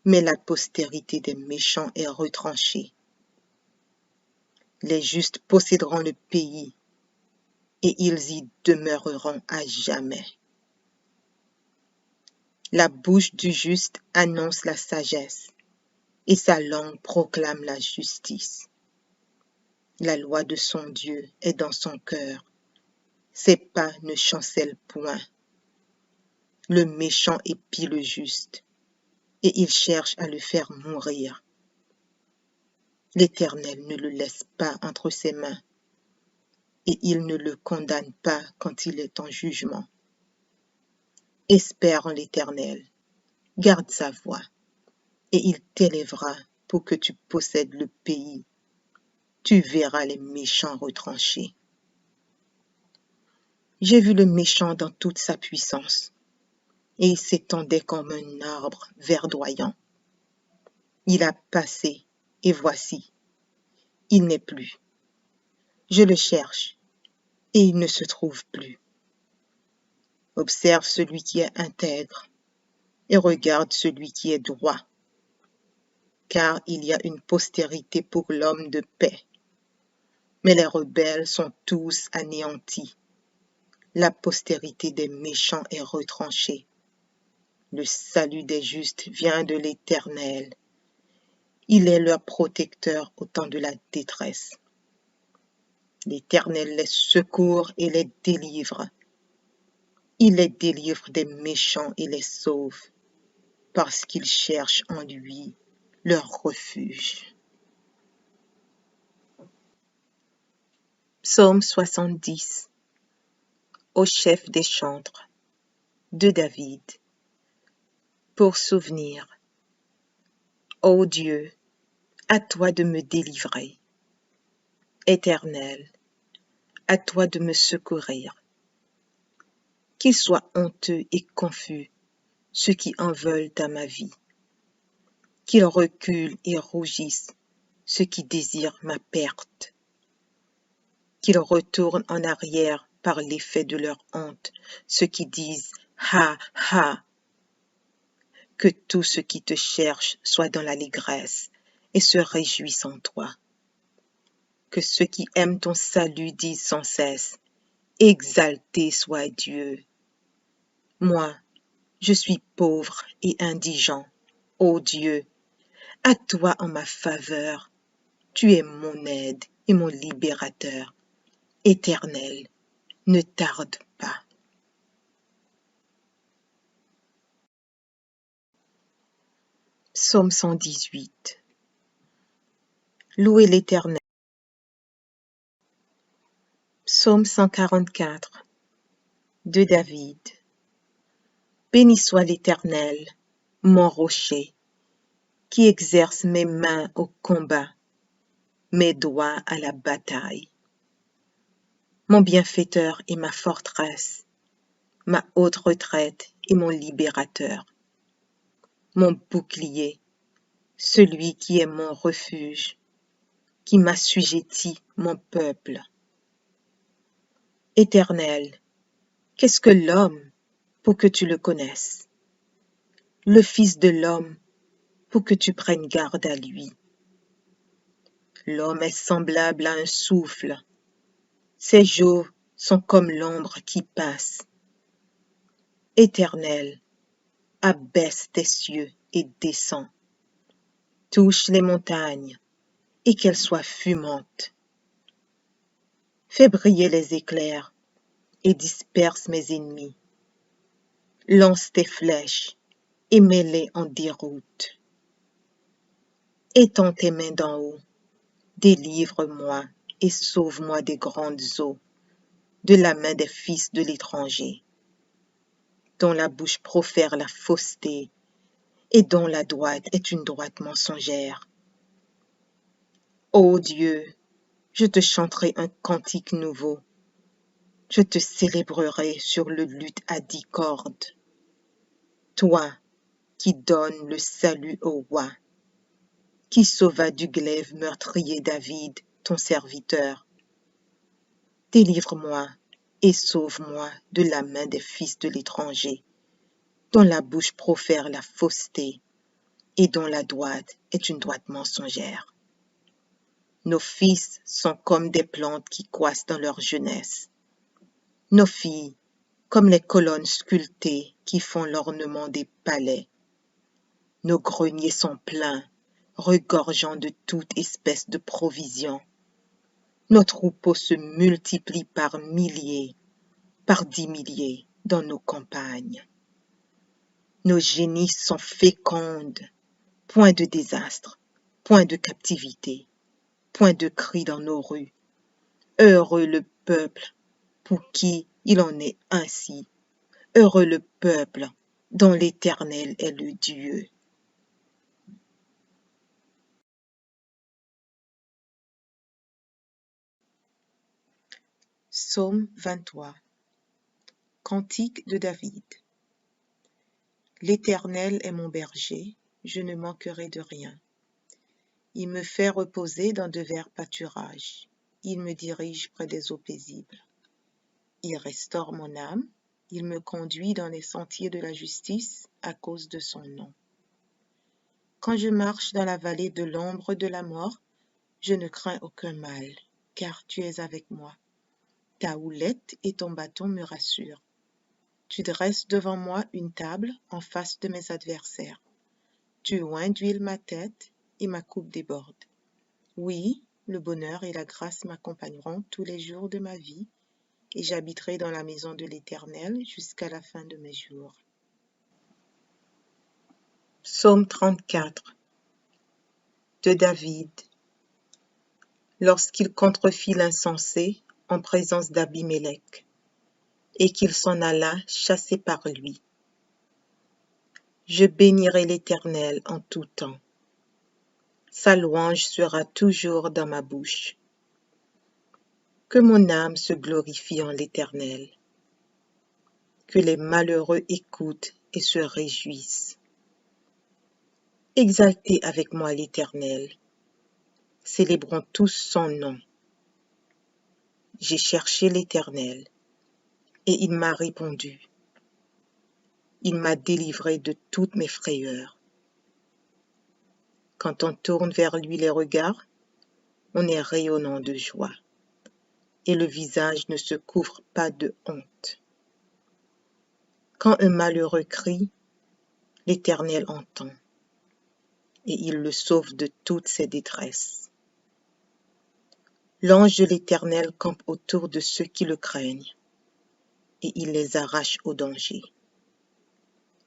Speaker 1: mais la postérité des méchants est retranchée. Les justes posséderont le pays, et ils y demeureront à jamais. La bouche du juste annonce la sagesse, et sa langue proclame la justice. La loi de son Dieu est dans son cœur, ses pas ne chancellent point. Le méchant épie le juste, et il cherche à le faire mourir. L'Éternel ne le laisse pas entre ses mains, et il ne le condamne pas quand il est en jugement. Espère en l'Éternel, garde sa voie, et il t'élèvera pour que tu possèdes le pays tu verras les méchants retranchés. J'ai vu le méchant dans toute sa puissance, et il s'étendait comme un arbre verdoyant. Il a passé, et voici, il n'est plus. Je le cherche, et il ne se trouve plus. Observe celui qui est intègre, et regarde celui qui est droit, car il y a une postérité pour l'homme de paix. Mais les rebelles sont tous anéantis. La postérité des méchants est retranchée. Le salut des justes vient de l'Éternel. Il est leur protecteur au temps de la détresse. L'Éternel les secourt et les délivre. Il les délivre des méchants et les sauve, parce qu'ils cherchent en lui leur refuge. Psaume 70. Au chef des chantres, de David. Pour souvenir. Ô Dieu, à toi de me délivrer. Éternel, à toi de me secourir. Qu'ils soient honteux et confus ceux qui en veulent à ma vie. Qu'ils reculent et rougissent ceux qui désirent ma perte. Qu'ils retournent en arrière par l'effet de leur honte ceux qui disent « Ha, ha !» Que tous ceux qui te cherchent soient dans l'allégresse et se réjouissent en toi. Que ceux qui aiment ton salut disent sans cesse « Exalté soit Dieu !» Moi, je suis pauvre et indigent. Ô Dieu, à toi en ma faveur, tu es mon aide et mon libérateur. Éternel, ne tarde pas. Psaume 118. Louez l'Éternel. Psaume 144 de David. Béni soit l'Éternel, mon rocher, qui exerce mes mains au combat, mes doigts à la bataille. Mon bienfaiteur et ma forteresse, ma haute retraite et mon libérateur. Mon bouclier, celui qui est mon refuge, qui m'assujettit mon peuple. Éternel, qu'est-ce que l'homme pour que tu le connaisses? Le Fils de l'homme pour que tu prennes garde à lui. L'homme est semblable à un souffle. Ses jours sont comme l'ombre qui passe. Éternel, abaisse tes cieux et descends. Touche les montagnes et qu'elles soient fumantes. Fais briller les éclairs et disperse mes ennemis. Lance tes flèches et mets-les en déroute. Étends tes mains d'en haut, délivre-moi et sauve-moi des grandes eaux, de la main des fils de l'étranger, dont la bouche profère la fausseté et dont la droite est une droite mensongère. Ô Dieu, je te chanterai un cantique nouveau. Je te célébrerai sur le luth à 10 cordes. Toi qui donnes le salut au roi, qui sauva du glaive meurtrier David, ton serviteur. Délivre-moi et sauve-moi de la main des fils de l'étranger, dont la bouche profère la fausseté et dont la droite est une droite mensongère. Nos fils sont comme des plantes qui croissent dans leur jeunesse. Nos filles, comme les colonnes sculptées qui font l'ornement des palais. Nos greniers sont pleins, regorgeant de toute espèce de provisions. Nos troupeaux se multiplient par milliers, par 10 milliers dans nos campagnes. Nos génisses sont fécondes, point de désastre, point de captivité, point de cri dans nos rues. Heureux le peuple pour qui il en est ainsi. Heureux le peuple dont l'Éternel est le Dieu. Psaume 23. Cantique de David. L'Éternel est mon berger, je ne manquerai de rien. Il me fait reposer dans de verts pâturages. Il me dirige près des eaux paisibles. Il restaure mon âme. Il me conduit dans les sentiers de la justice à cause de son nom. Quand je marche dans la vallée de l'ombre de la mort, je ne crains aucun mal, car tu es avec moi. Ta houlette et ton bâton me rassurent. Tu dresses devant moi une table en face de mes adversaires. Tu oins d'huile ma tête et ma coupe déborde. Oui, le bonheur et la grâce m'accompagneront tous les jours de ma vie, et j'habiterai dans la maison de l'Éternel jusqu'à la fin de mes jours. Psaume 34 de David. Lorsqu'il contrefit l'insensé en présence d'Abimélec, et qu'il s'en alla chassé par lui. Je bénirai l'Éternel en tout temps. Sa louange sera toujours dans ma bouche. Que mon âme se glorifie en l'Éternel. Que les malheureux écoutent et se réjouissent. Exaltez avec moi l'Éternel. Célébrons tous son nom. J'ai cherché l'Éternel, et il m'a répondu. Il m'a délivré de toutes mes frayeurs. Quand on tourne vers lui les regards, on est rayonnant de joie, et le visage ne se couvre pas de honte. Quand un malheureux crie, l'Éternel entend, et il le sauve de toutes ses détresses. L'ange de l'Éternel campe autour de ceux qui le craignent, et il les arrache au danger.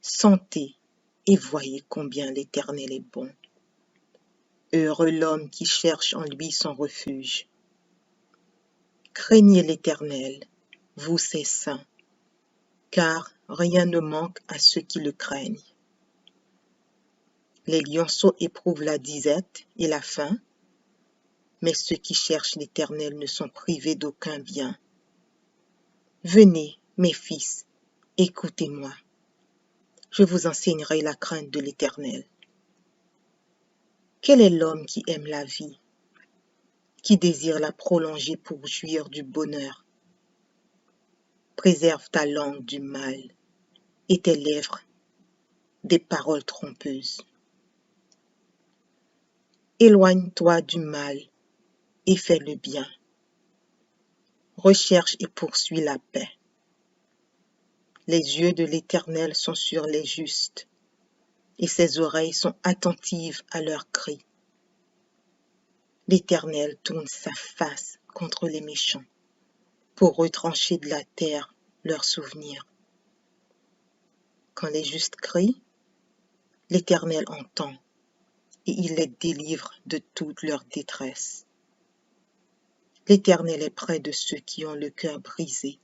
Speaker 1: Sentez et voyez combien l'Éternel est bon. Heureux l'homme qui cherche en lui son refuge. Craignez l'Éternel, vous ses saints, car rien ne manque à ceux qui le craignent. Les lionceaux éprouvent la disette et la faim, mais ceux qui cherchent l'Éternel ne sont privés d'aucun bien. Venez, mes fils, écoutez-moi. Je vous enseignerai la crainte de l'Éternel. Quel est l'homme qui aime la vie, qui désire la prolonger pour jouir du bonheur? Préserve ta langue du mal et tes lèvres des paroles trompeuses. Éloigne-toi du mal et fais le bien. Recherche et poursuis la paix. Les yeux de l'Éternel sont sur les justes, et ses oreilles sont attentives à leurs cris. L'Éternel tourne sa face contre les méchants, pour retrancher de la terre leurs souvenirs. Quand les justes crient, l'Éternel entend, et il les délivre de toute leur détresse. L'Éternel est près de ceux qui ont le cœur brisé,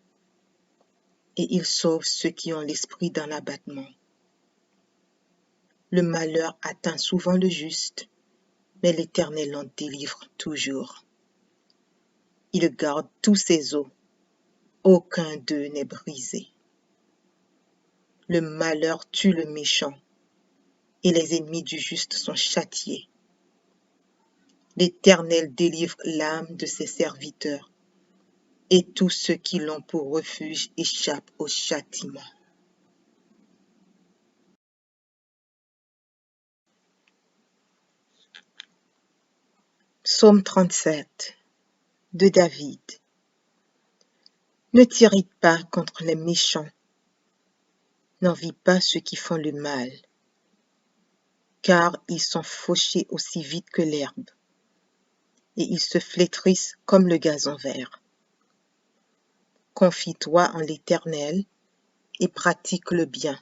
Speaker 1: et il sauve ceux qui ont l'esprit dans l'abattement. Le malheur atteint souvent le juste, mais l'Éternel en délivre toujours. Il garde tous ses os, aucun d'eux n'est brisé. Le malheur tue le méchant, et les ennemis du juste sont châtiés. L'Éternel délivre l'âme de ses serviteurs, et tous ceux qui l'ont pour refuge échappent au châtiment. Psaume 37 de David. Ne t'irrite pas contre les méchants, n'envie pas ceux qui font le mal, car ils sont fauchés aussi vite que l'herbe, et ils se flétrissent comme le gazon vert. Confie-toi en l'Éternel et pratique le bien.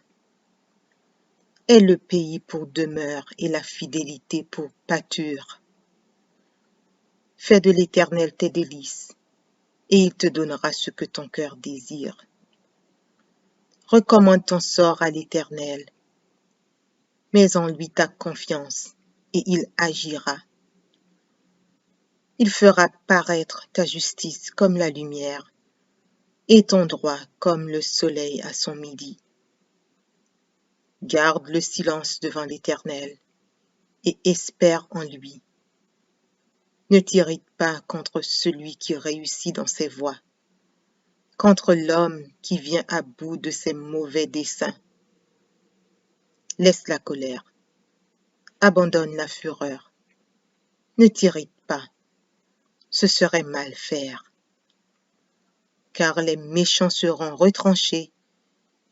Speaker 1: Aie le pays pour demeure et la fidélité pour pâture. Fais de l'Éternel tes délices, et il te donnera ce que ton cœur désire. Recommande ton sort à l'Éternel, mets en lui ta confiance, et il agira. Il fera paraître ta justice comme la lumière, et ton droit comme le soleil à son midi. Garde le silence devant l'Éternel et espère en lui. Ne t'irrite pas contre celui qui réussit dans ses voies, contre l'homme qui vient à bout de ses mauvais desseins. Laisse la colère, abandonne la fureur. Ne t'irrite pas, ce serait mal faire. Car les méchants seront retranchés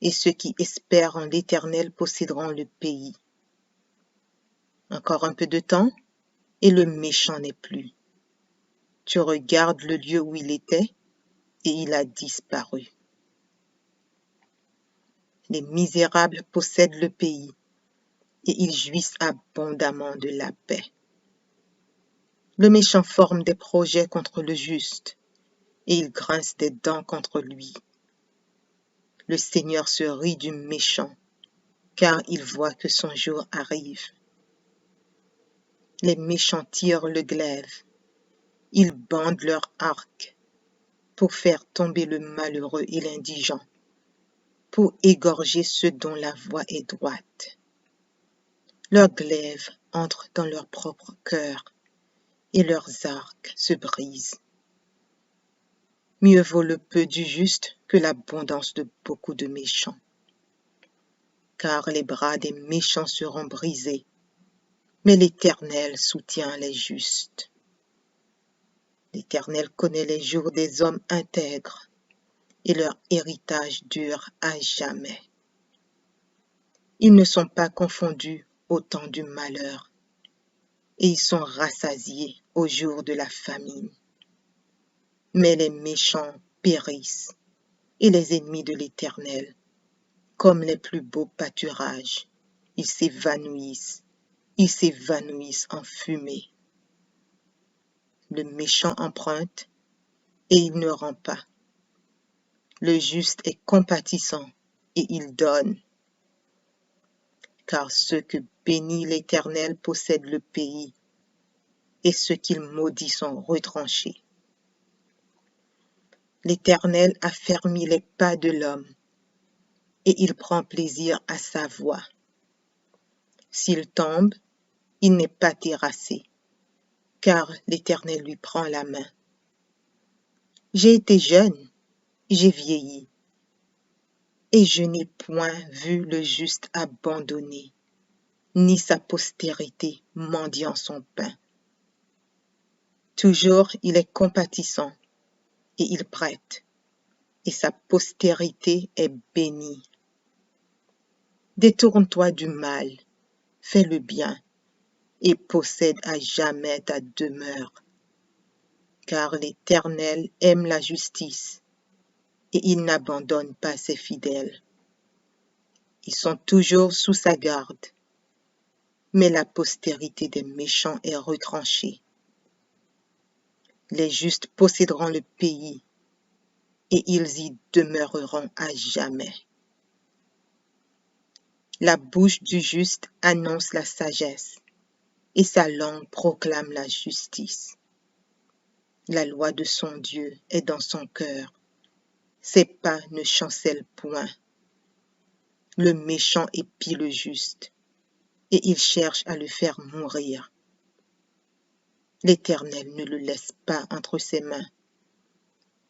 Speaker 1: et ceux qui espèrent en l'Éternel posséderont le pays. Encore un peu de temps et le méchant n'est plus. Tu regardes le lieu où il était et il a disparu. Les misérables possèdent le pays et ils jouissent abondamment de la paix. Le méchant forme des projets contre le juste et il grince des dents contre lui. Le Seigneur se rit du méchant, car il voit que son jour arrive. Les méchants tirent le glaive, ils bandent leur arc pour faire tomber le malheureux et l'indigent, pour égorger ceux dont la voie est droite. Leurs glaives entrent dans leur propre cœur et leurs arcs se brisent. Mieux vaut le peu du juste que l'abondance de beaucoup de méchants. Car les bras des méchants seront brisés, mais l'Éternel soutient les justes. L'Éternel connaît les jours des hommes intègres, et leur héritage dure à jamais. Ils ne sont pas confondus au temps du malheur, et ils sont rassasiés au jour de la famine. Mais les méchants périssent, et les ennemis de l'Éternel, comme les plus beaux pâturages, ils s'évanouissent en fumée. Le méchant emprunte, et il ne rend pas. Le juste est compatissant, et il donne. Car ceux que bénit l'Éternel possèdent le pays, et ceux qu'il maudit sont retranchés. L'Éternel a fermi les pas de l'homme, et il prend plaisir à sa voie. S'il tombe, il n'est pas terrassé, car l'Éternel lui prend la main. J'ai été jeune, j'ai vieilli, et je n'ai point vu le juste abandonné, ni sa postérité mendiant son pain. Toujours il est compatissant, et il prête, et sa postérité est bénie. Détourne-toi du mal, fais le bien, et possède à jamais ta demeure. Car l'Éternel aime la justice, et il n'abandonne pas ses fidèles. Ils sont toujours sous sa garde, mais la postérité des méchants est retranchée. Les justes posséderont le pays, et ils y demeureront à jamais. La bouche du juste annonce la sagesse, et sa langue proclame la justice. La loi de son Dieu est dans son cœur, ses pas ne chancellent point. Le méchant épie le juste, et il cherche à le faire mourir. L'Éternel ne le laisse pas entre ses mains,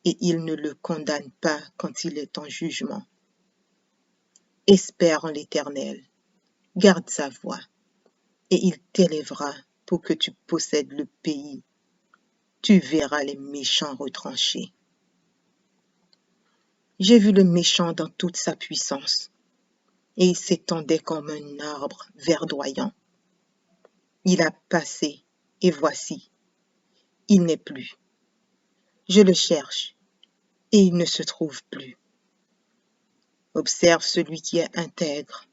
Speaker 1: et il ne le condamne pas quand il est en jugement. Espère en l'Éternel, garde sa voie, et il t'élèvera pour que tu possèdes le pays. Tu verras les méchants retranchés. J'ai vu le méchant dans toute sa puissance, et il s'étendait comme un arbre verdoyant. Il a passé, et voici, il n'est plus. Je le cherche, et il ne se trouve plus. Observe celui qui est intègre,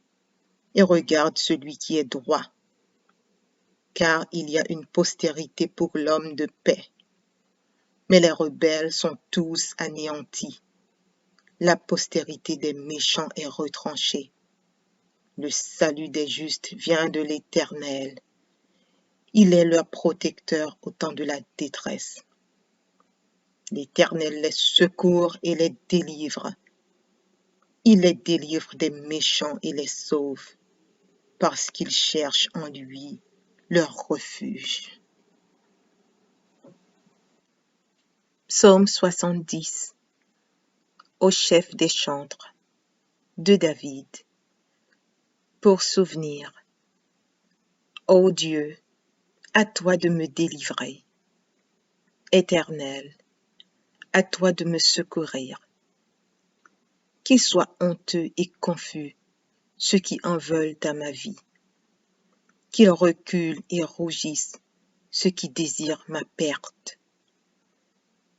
Speaker 1: et regarde celui qui est droit, car il y a une postérité pour l'homme de paix. Mais les rebelles sont tous anéantis. La postérité des méchants est retranchée. Le salut des justes vient de l'Éternel. Il est leur protecteur au temps de la détresse. L'Éternel les secourt et les délivre. Il les délivre des méchants et les sauve, parce qu'ils cherchent en lui leur refuge. Psaume 70. Au chef des chantres, de David. Pour souvenir. Ô Dieu, à toi de me délivrer. Éternel, à toi de me secourir. Qu'ils soient honteux et confus ceux qui en veulent à ma vie. Qu'ils reculent et rougissent ceux qui désirent ma perte.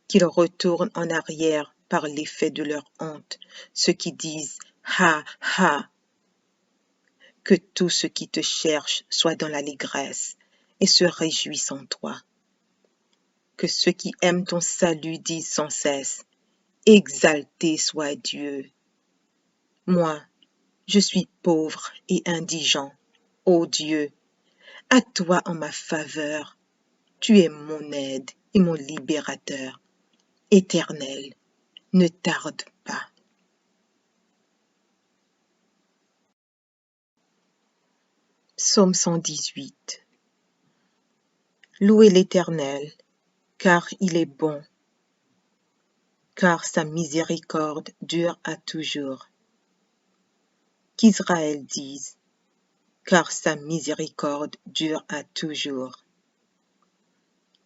Speaker 1: Qu'ils retournent en arrière par l'effet de leur honte ceux qui disent « Ha, ha !» Que tous ceux qui te cherchent soient dans l'allégresse et se réjouissent en toi. Que ceux qui aiment ton salut disent sans cesse « Exalté soit Dieu !» Moi, je suis pauvre et indigent. Ô Dieu, à toi en ma faveur, tu es mon aide et mon libérateur. Éternel, ne tarde pas. Psaume 118. Louez l'Éternel, car il est bon, car sa miséricorde dure à toujours. Qu'Israël dise, car sa miséricorde dure à toujours.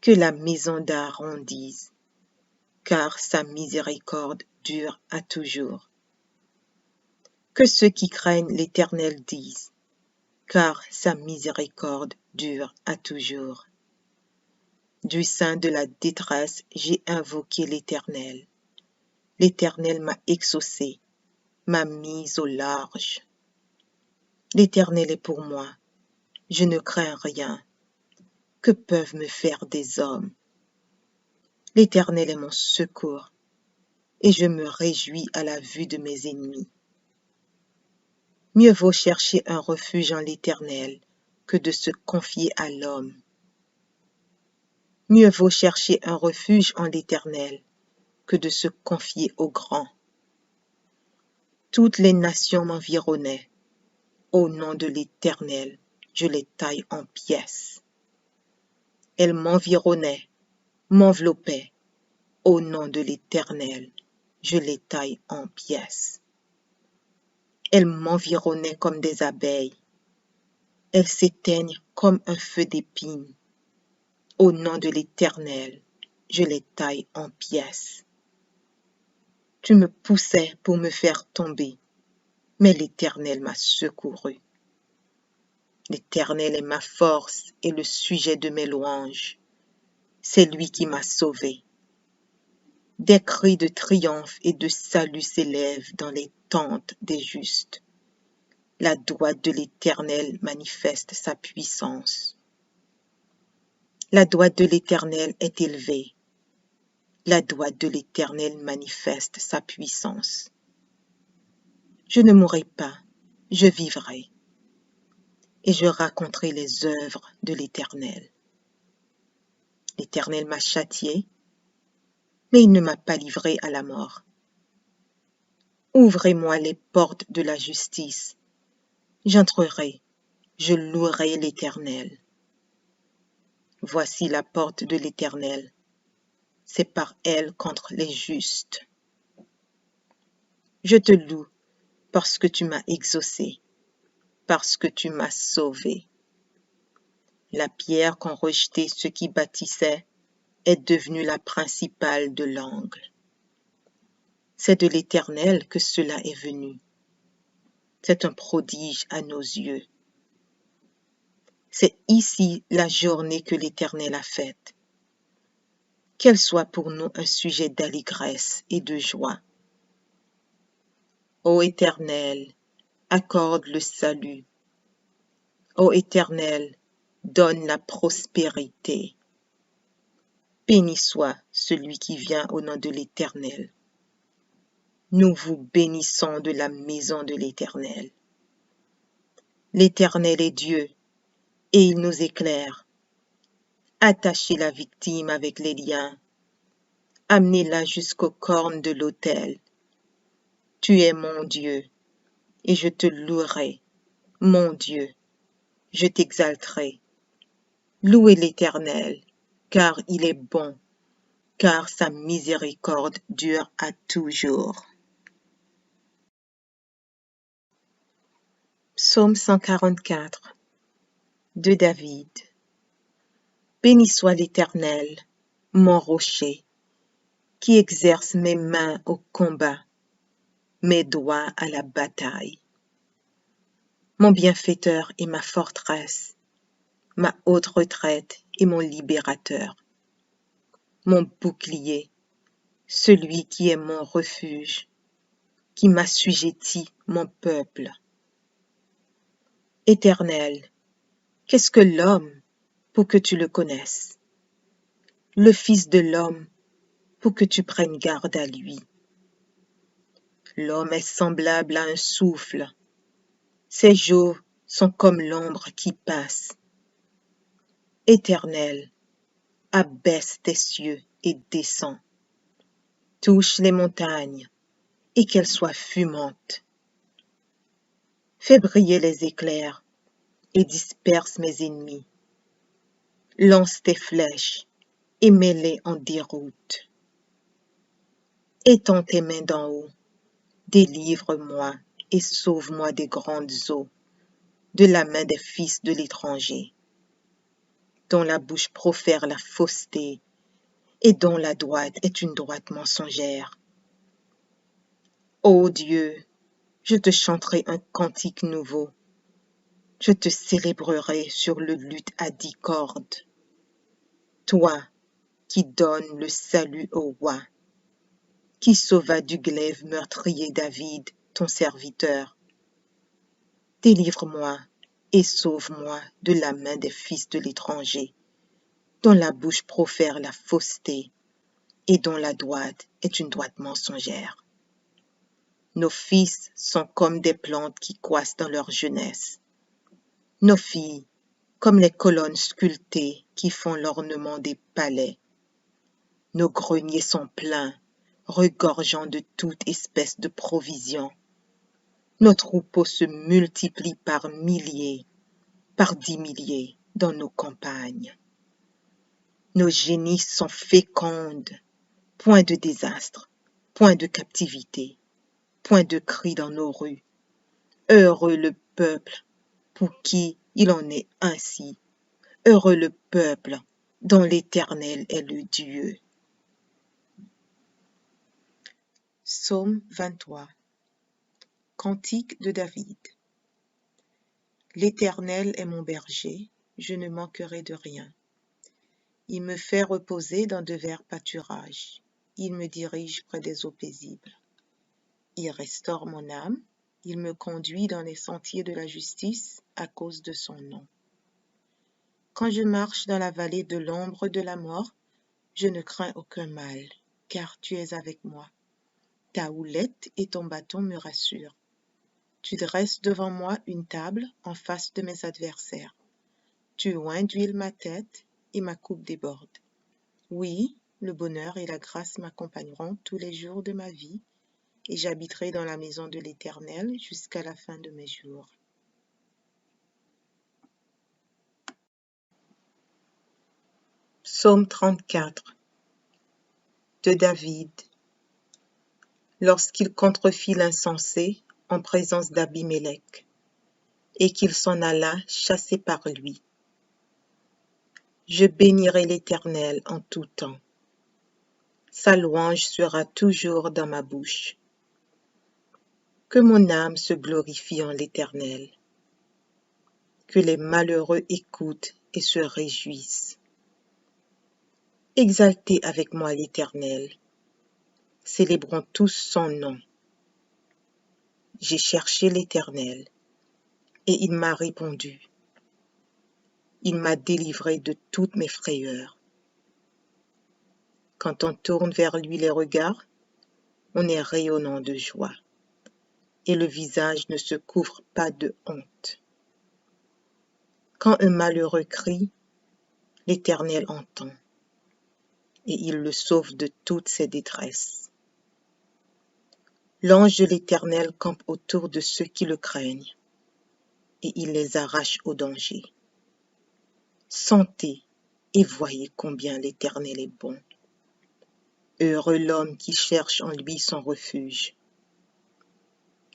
Speaker 1: Que la maison d'Aaron dise, car sa miséricorde dure à toujours. Que ceux qui craignent l'Éternel disent, car sa miséricorde dure à toujours. Du sein de la détresse, j'ai invoqué l'Éternel. L'Éternel m'a exaucé, m'a mise au large. L'Éternel est pour moi, je ne crains rien. Que peuvent me faire des hommes? L'Éternel est mon secours, et je me réjouis à la vue de mes ennemis. Mieux vaut chercher un refuge en l'Éternel que de se confier à l'homme. Mieux vaut chercher un refuge en l'Éternel que de se confier au grand. Toutes les nations m'environnaient. Au nom de l'Éternel, je les taille en pièces. Elles m'environnaient, m'enveloppaient. Au nom de l'Éternel, je les taille en pièces. Elles m'environnaient comme des abeilles. Elles s'éteignent comme un feu d'épines. Au nom de l'Éternel, je les taille en pièces. Tu me poussais pour me faire tomber, mais l'Éternel m'a secouru. L'Éternel est ma force et le sujet de mes louanges. C'est lui qui m'a sauvé. Des cris de triomphe et de salut s'élèvent dans les tentes des justes. La droite de l'Éternel manifeste sa puissance. La droite de l'Éternel est élevée. La droite de l'Éternel manifeste sa puissance. Je ne mourrai pas, je vivrai, et je raconterai les œuvres de l'Éternel. L'Éternel m'a châtié, mais il ne m'a pas livré à la mort. Ouvrez-moi les portes de la justice. J'entrerai, je louerai l'Éternel. Voici la porte de l'Éternel. C'est par elle contre les justes. Je te loue parce que tu m'as exaucé, parce que tu m'as sauvé. La pierre qu'ont rejetée ceux qui bâtissaient est devenue la principale de l'angle. C'est de l'Éternel que cela est venu. C'est un prodige à nos yeux. C'est ici la journée que l'Éternel a faite. Qu'elle soit pour nous un sujet d'allégresse et de joie. Ô Éternel, accorde le salut. Ô Éternel, donne la prospérité. Béni soit celui qui vient au nom de l'Éternel. Nous vous bénissons de la maison de l'Éternel. L'Éternel est Dieu, et il nous éclaire. Attachez la victime avec les liens. amenez-la jusqu'aux cornes de l'autel. Tu es mon Dieu, et je te louerai, mon Dieu, je t'exalterai. Louez l'Éternel, car il est bon, car sa miséricorde dure à toujours. Psaume 144 de David. Béni soit l'Éternel, mon rocher, qui exerce mes mains au combat, mes doigts à la bataille. Mon bienfaiteur et ma forteresse, ma haute retraite et mon libérateur, mon bouclier, celui qui est mon refuge, qui m'assujettit mon peuple. Éternel, qu'est-ce que l'homme pour que tu le connaisses? Le Fils de l'homme pour que tu prennes garde à lui. L'homme est semblable à un souffle. Ses jours sont comme l'ombre qui passe. Éternel, abaisse tes cieux et descends. Touche les montagnes et qu'elles soient fumantes. Fais briller les éclairs et disperse mes ennemis. Lance tes flèches et mets-les en déroute. Étends tes mains d'en haut, délivre-moi et sauve-moi des grandes eaux, de la main des fils de l'étranger, dont la bouche profère la fausseté et dont la droite est une droite mensongère. Ô Dieu, je te chanterai un cantique nouveau. Je te célébrerai sur le luth à 10 cordes. Toi qui donnes le salut au roi, qui sauva du glaive meurtrier David, ton serviteur. Délivre-moi et sauve-moi de la main des fils de l'étranger, dont la bouche profère la fausseté et dont la droite est une droite mensongère. Nos fils sont comme des plantes qui croissent dans leur jeunesse. Nos filles, comme les colonnes sculptées qui font l'ornement des palais. Nos greniers sont pleins, regorgeant de toute espèce de provisions. Nos troupeaux se multiplient par milliers, par 10 milliers dans nos campagnes. Nos génisses sont fécondes, point de désastre, point de captivité, point de cri dans nos rues. Heureux le peuple pour qui il en est ainsi. Heureux le peuple dont l'Éternel est le Dieu. Psaume 23. Cantique de David. L'Éternel est mon berger, je ne manquerai de rien. Il me fait reposer dans de verts pâturages. Il me dirige près des eaux paisibles. Il restaure mon âme. Il me conduit dans les sentiers de la justice à cause de son nom. Quand je marche dans la vallée de l'ombre de la mort, je ne crains aucun mal, car tu es avec moi. Ta houlette et ton bâton me rassurent. Tu dresses devant moi une table en face de mes adversaires. Tu oins d'huile ma tête et ma coupe déborde. Oui, le bonheur et la grâce m'accompagneront tous les jours de ma vie, et j'habiterai dans la maison de l'Éternel jusqu'à la fin de mes jours. Psaume 34 de David. Lorsqu'il contrefit l'insensé en présence d'Abimélec, et qu'il s'en alla chassé par lui. Je bénirai l'Éternel en tout temps. Sa louange sera toujours dans ma bouche. Que mon âme se glorifie en l'Éternel. Que les malheureux écoutent et se réjouissent. Exaltez avec moi l'Éternel. Célébrons tous son nom. J'ai cherché l'Éternel, et il m'a répondu. Il m'a délivré de toutes mes frayeurs. Quand on tourne vers lui les regards, on est rayonnant de joie, et le visage ne se couvre pas de honte. Quand un malheureux crie, l'Éternel entend, et il le sauve de toutes ses détresses. L'ange de l'Éternel campe autour de ceux qui le craignent, et il les arrache au danger. Sentez et voyez combien l'Éternel est bon. Heureux l'homme qui cherche en lui son refuge.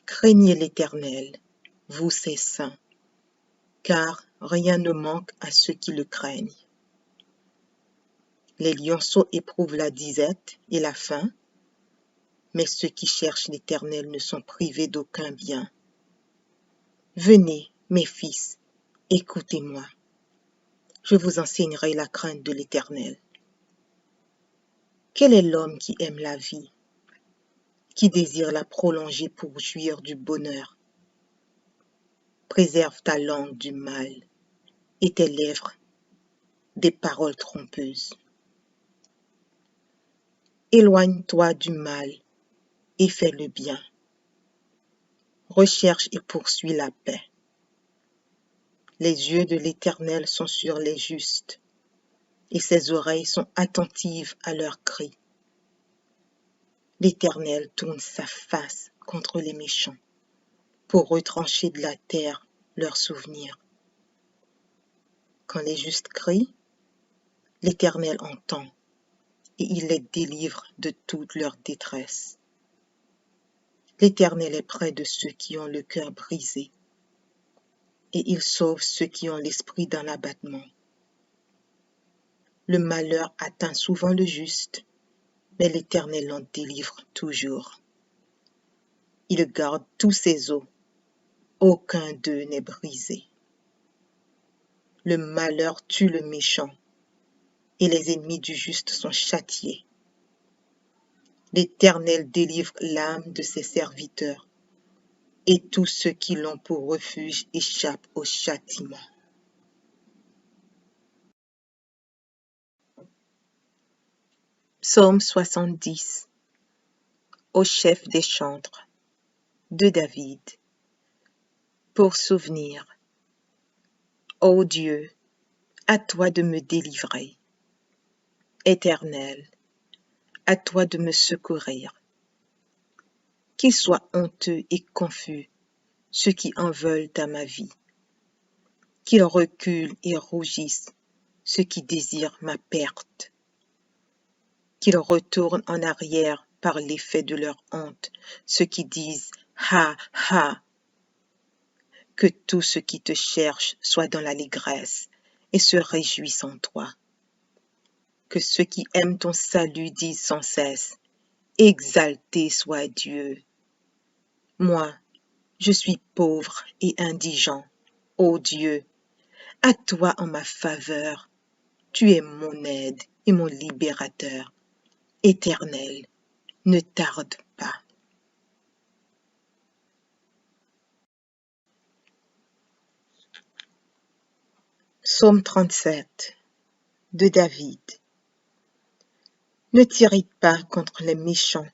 Speaker 1: Craignez l'Éternel, vous ses saints, car rien ne manque à ceux qui le craignent. Les lionceaux éprouvent la disette et la faim, mais ceux qui cherchent l'Éternel ne sont privés d'aucun bien. Venez, mes fils, écoutez-moi. Je vous enseignerai la crainte de l'Éternel. Quel est l'homme qui aime la vie, qui désire la prolonger pour jouir du bonheur? Préserve ta langue du mal et tes lèvres des paroles trompeuses. Éloigne-toi du mal et fais le bien. Recherche et poursuis la paix. Les yeux de l'Éternel sont sur les justes, et ses oreilles sont attentives à leurs cris. L'Éternel tourne sa face contre les méchants, pour retrancher de la terre leurs souvenirs. Quand les justes crient, l'Éternel entend, et il les délivre de toute leur détresse. L'Éternel est près de ceux qui ont le cœur brisé, et il sauve ceux qui ont l'esprit dans l'abattement. Le malheur atteint souvent le juste, mais l'Éternel en délivre toujours. Il garde tous ses os, aucun d'eux n'est brisé. Le malheur tue le méchant, et les ennemis du juste sont châtiés. L'Éternel délivre l'âme de ses serviteurs, et tous ceux qui l'ont pour refuge échappent au châtiment. Psaume 70. Au chef des chantres, de David. Pour souvenir. Ô Dieu, à toi de me délivrer. Éternel, à toi de me secourir. Qu'ils soient honteux et confus, ceux qui en veulent à ma vie. Qu'ils reculent et rougissent, ceux qui désirent ma perte. Qu'ils retournent en arrière par l'effet de leur honte, ceux qui disent « Ha, ha !» Que tous ceux qui te cherchent soient dans l'allégresse et se réjouissent en toi. Que ceux qui aiment ton salut disent sans cesse « Exalté soit Dieu !» Moi, je suis pauvre et indigent, ô Dieu, à toi en ma faveur, tu es mon aide et mon libérateur. Éternel, ne tarde pas. Psaume 37 de David. Ne t'irrite pas contre les méchants,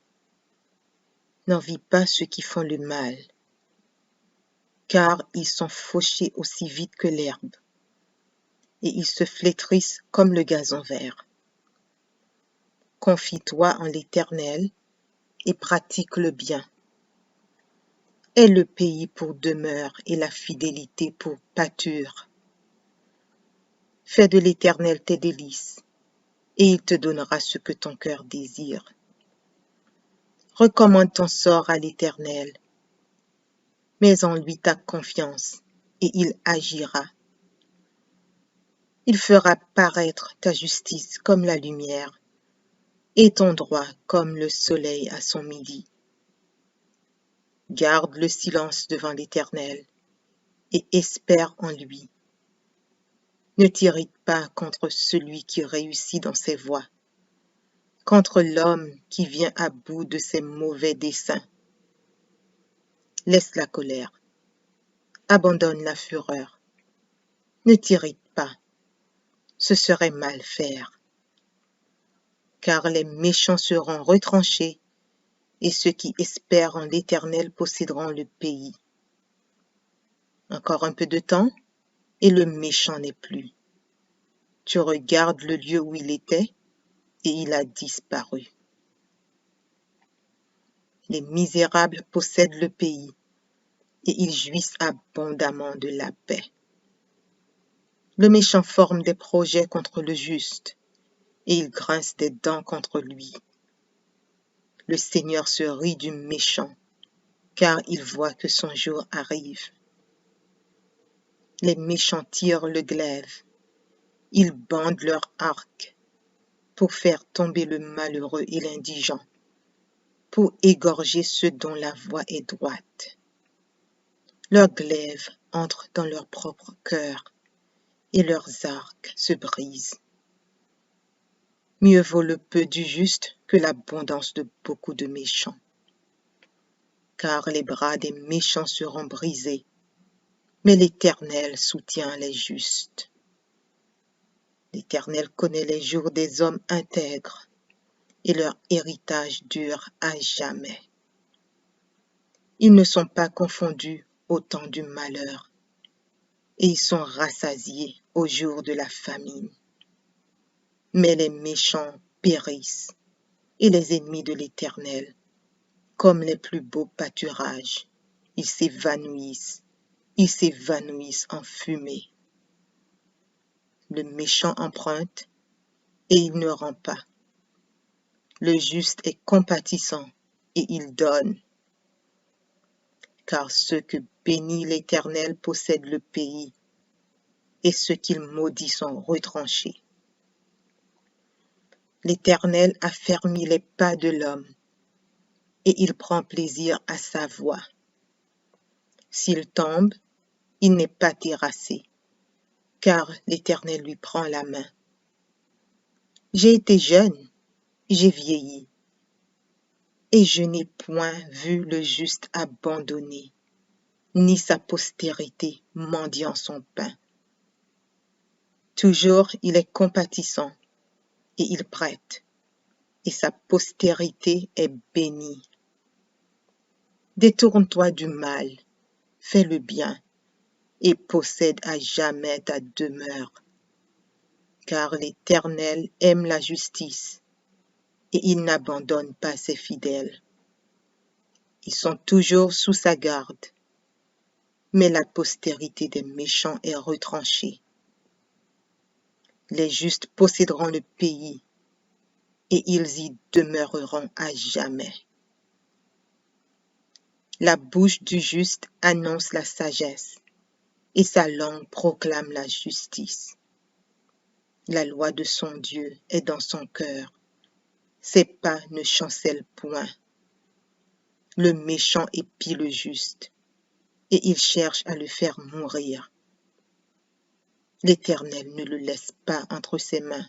Speaker 1: n'envie pas ceux qui font le mal, car ils sont fauchés aussi vite que l'herbe, et ils se flétrissent comme le gazon vert. Confie-toi en l'Éternel et pratique le bien. Aie le pays pour demeure et la fidélité pour pâture. Fais de l'Éternel tes délices, et il te donnera ce que ton cœur désire. Recommande ton sort à l'Éternel, mets en lui ta confiance, et il agira. Il fera paraître ta justice comme la lumière, et ton droit comme le soleil à son midi. Garde le silence devant l'Éternel, et espère en lui. Ne t'irrite pas contre celui qui réussit dans ses voies, contre l'homme qui vient à bout de ses mauvais desseins. Laisse la colère, abandonne la fureur. Ne t'irrite pas, ce serait mal faire. Car les méchants seront retranchés, et ceux qui espèrent en l'Éternel posséderont le pays. Encore un peu de temps, et le méchant n'est plus. Tu regardes le lieu où il était, et il a disparu. Les misérables possèdent le pays et ils jouissent abondamment de la paix. Le méchant forme des projets contre le juste et il grince des dents contre lui. Le Seigneur se rit du méchant car il voit que son jour arrive. Les méchants tirent le glaive, ils bandent leur arc pour faire tomber le malheureux et l'indigent, pour égorger ceux dont la voie est droite. Leurs glaives entrent dans leur propre cœur et leurs arcs se brisent. Mieux vaut le peu du juste que l'abondance de beaucoup de méchants. Car les bras des méchants seront brisés, mais l'Éternel soutient les justes. L'Éternel connaît les jours des hommes intègres, et leur héritage dure à jamais. Ils ne sont pas confondus au temps du malheur, et ils sont rassasiés au jour de la famine. Mais les méchants périssent, et les ennemis de l'Éternel, comme les plus beaux pâturages, ils s'évanouissent en fumée. Le méchant emprunte, et il ne rend pas. Le juste est compatissant, et il donne. Car ceux que bénit l'Éternel possèdent le pays, et ceux qu'il maudit sont retranchés. L'Éternel a fermi les pas de l'homme, et il prend plaisir à sa voix. S'il tombe, il n'est pas terrassé, car l'Éternel lui prend la main. J'ai été jeune, j'ai vieilli, et je n'ai point vu le juste abandonné, ni sa postérité mendiant son pain. Toujours il est compatissant, et il prête, et sa postérité est bénie. Détourne-toi du mal, fais le bien, et possède à jamais ta demeure. Car l'Éternel aime la justice, et il n'abandonne pas ses fidèles. Ils sont toujours sous sa garde, mais la postérité des méchants est retranchée. Les justes posséderont le pays, et ils y demeureront à jamais. La bouche du juste annonce la sagesse, et sa langue proclame la justice. La loi de son Dieu est dans son cœur, ses pas ne chancellent point. Le méchant épie le juste, et il cherche à le faire mourir. L'Éternel ne le laisse pas entre ses mains,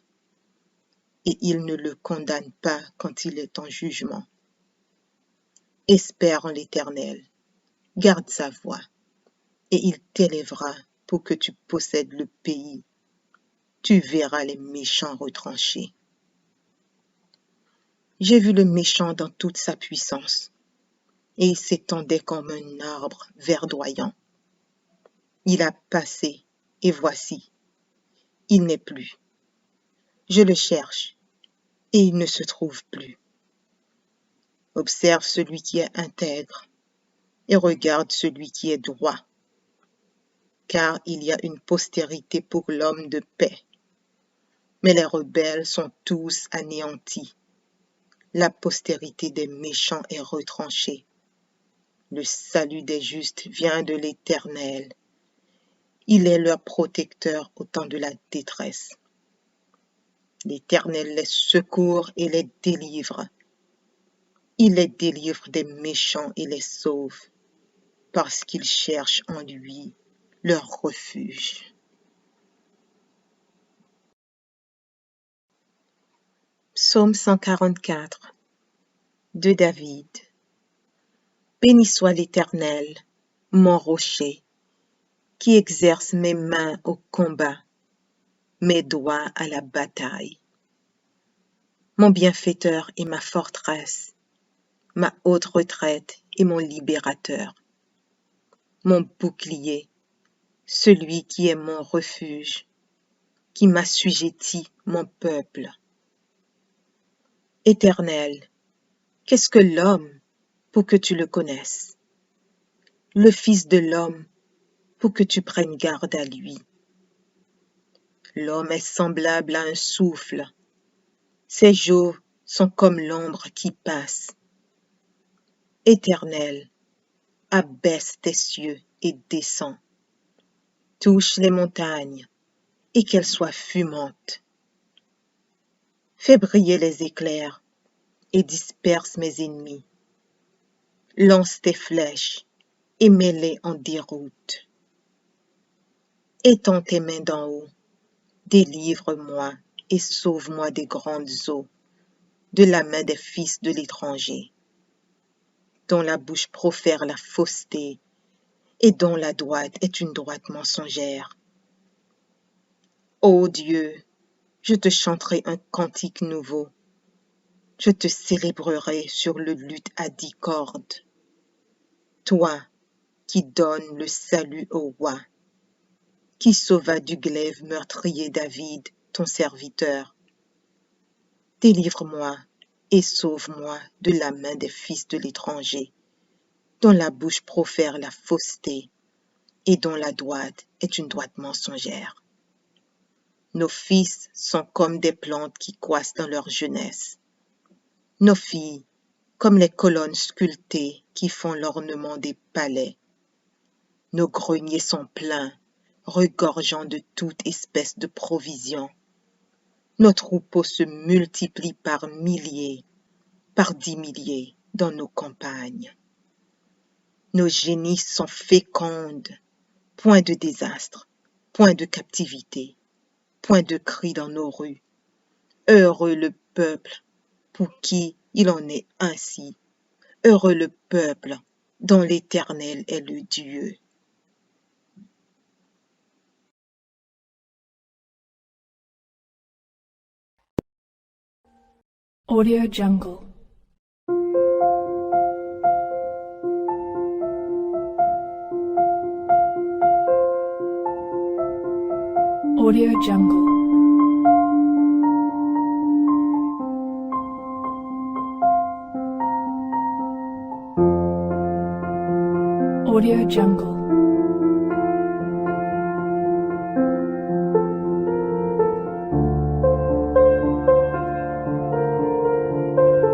Speaker 1: et il ne le condamne pas quand il est en jugement. Espère en l'Éternel, garde sa voie, et il t'élèvera pour que tu possèdes le pays. Tu verras les méchants retranchés. J'ai vu le méchant dans toute sa puissance, et il s'étendait comme un arbre verdoyant. Il a passé, et voici, il n'est plus. Je le cherche, et il ne se trouve plus. Observe celui qui est intègre, et regarde celui qui est droit, car il y a une postérité pour l'homme de paix. Mais les rebelles sont tous anéantis. La postérité des méchants est retranchée. Le salut des justes vient de l'Éternel. Il est leur protecteur au temps de la détresse. L'Éternel les secourt et les délivre. Il les délivre des méchants et les sauve, parce qu'ils cherchent en lui leur refuge. Psaume 144 de David. Béni soit l'Éternel, mon rocher, qui exerce mes mains au combat, mes doigts à la bataille. Mon bienfaiteur et ma forteresse, ma haute retraite et mon libérateur. Mon bouclier, celui qui est mon refuge, qui m'assujettit mon peuple. Éternel, qu'est-ce que l'homme pour que tu le connaisses? Le Fils de l'homme pour que tu prennes garde à lui. L'homme est semblable à un souffle. Ses jours sont comme l'ombre qui passe. Éternel, abaisse tes cieux et descends. Touche les montagnes et qu'elles soient fumantes. Fais briller les éclairs et disperse mes ennemis. Lance tes flèches et mets-les en déroute. Étends tes mains d'en haut, délivre-moi et sauve-moi des grandes eaux, de la main des fils de l'étranger, dont la bouche profère la fausseté et dont la droite est une droite mensongère. Ô Dieu, je te chanterai un cantique nouveau, je te célébrerai sur le luth à 10 cordes. Toi qui donnes le salut au roi, qui sauva du glaive meurtrier David, ton serviteur. Délivre-moi et sauve-moi de la main des fils de l'étranger, dont la bouche profère la fausseté et dont la droite est une droite mensongère. Nos fils sont comme des plantes qui croissent dans leur jeunesse. Nos filles, comme les colonnes sculptées qui font l'ornement des palais. Nos greniers sont pleins, regorgeant de toute espèce de provisions. Nos troupeaux se multiplient par milliers, par 10 milliers dans nos campagnes. Nos génisses sont fécondes, point de désastre, point de captivité, point de cri dans nos rues. Heureux le peuple pour qui il en est ainsi. Heureux le peuple dont l'Éternel est le Dieu.
Speaker 2: Audio Jungle. Audio Jungle. Audio Jungle.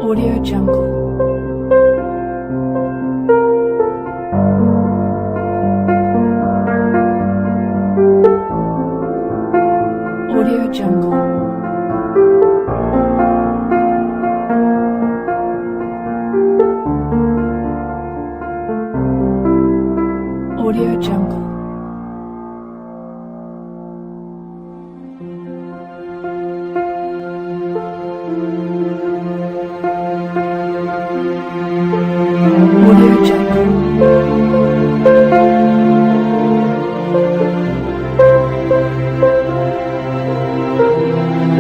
Speaker 2: Audio Jungle. Audio Jungle. Audio Jungle. Audio Jungle. Audio Jungle.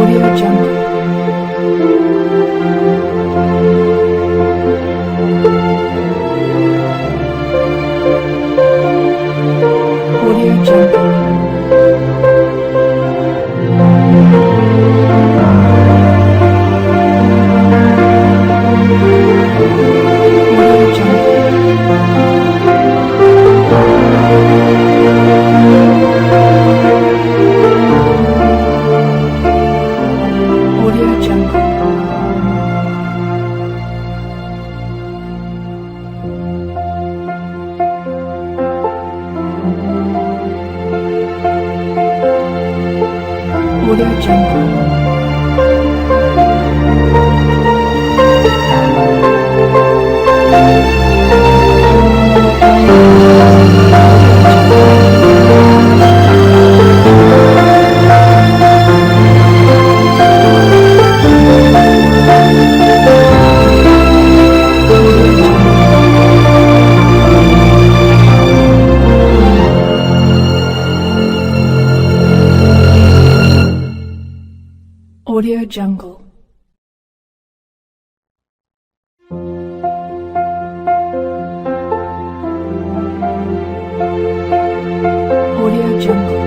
Speaker 2: Audio Jungle. Audio Jungle. Audio Jungle. Audio Jungle. Audio Jungle. Audio Jungle.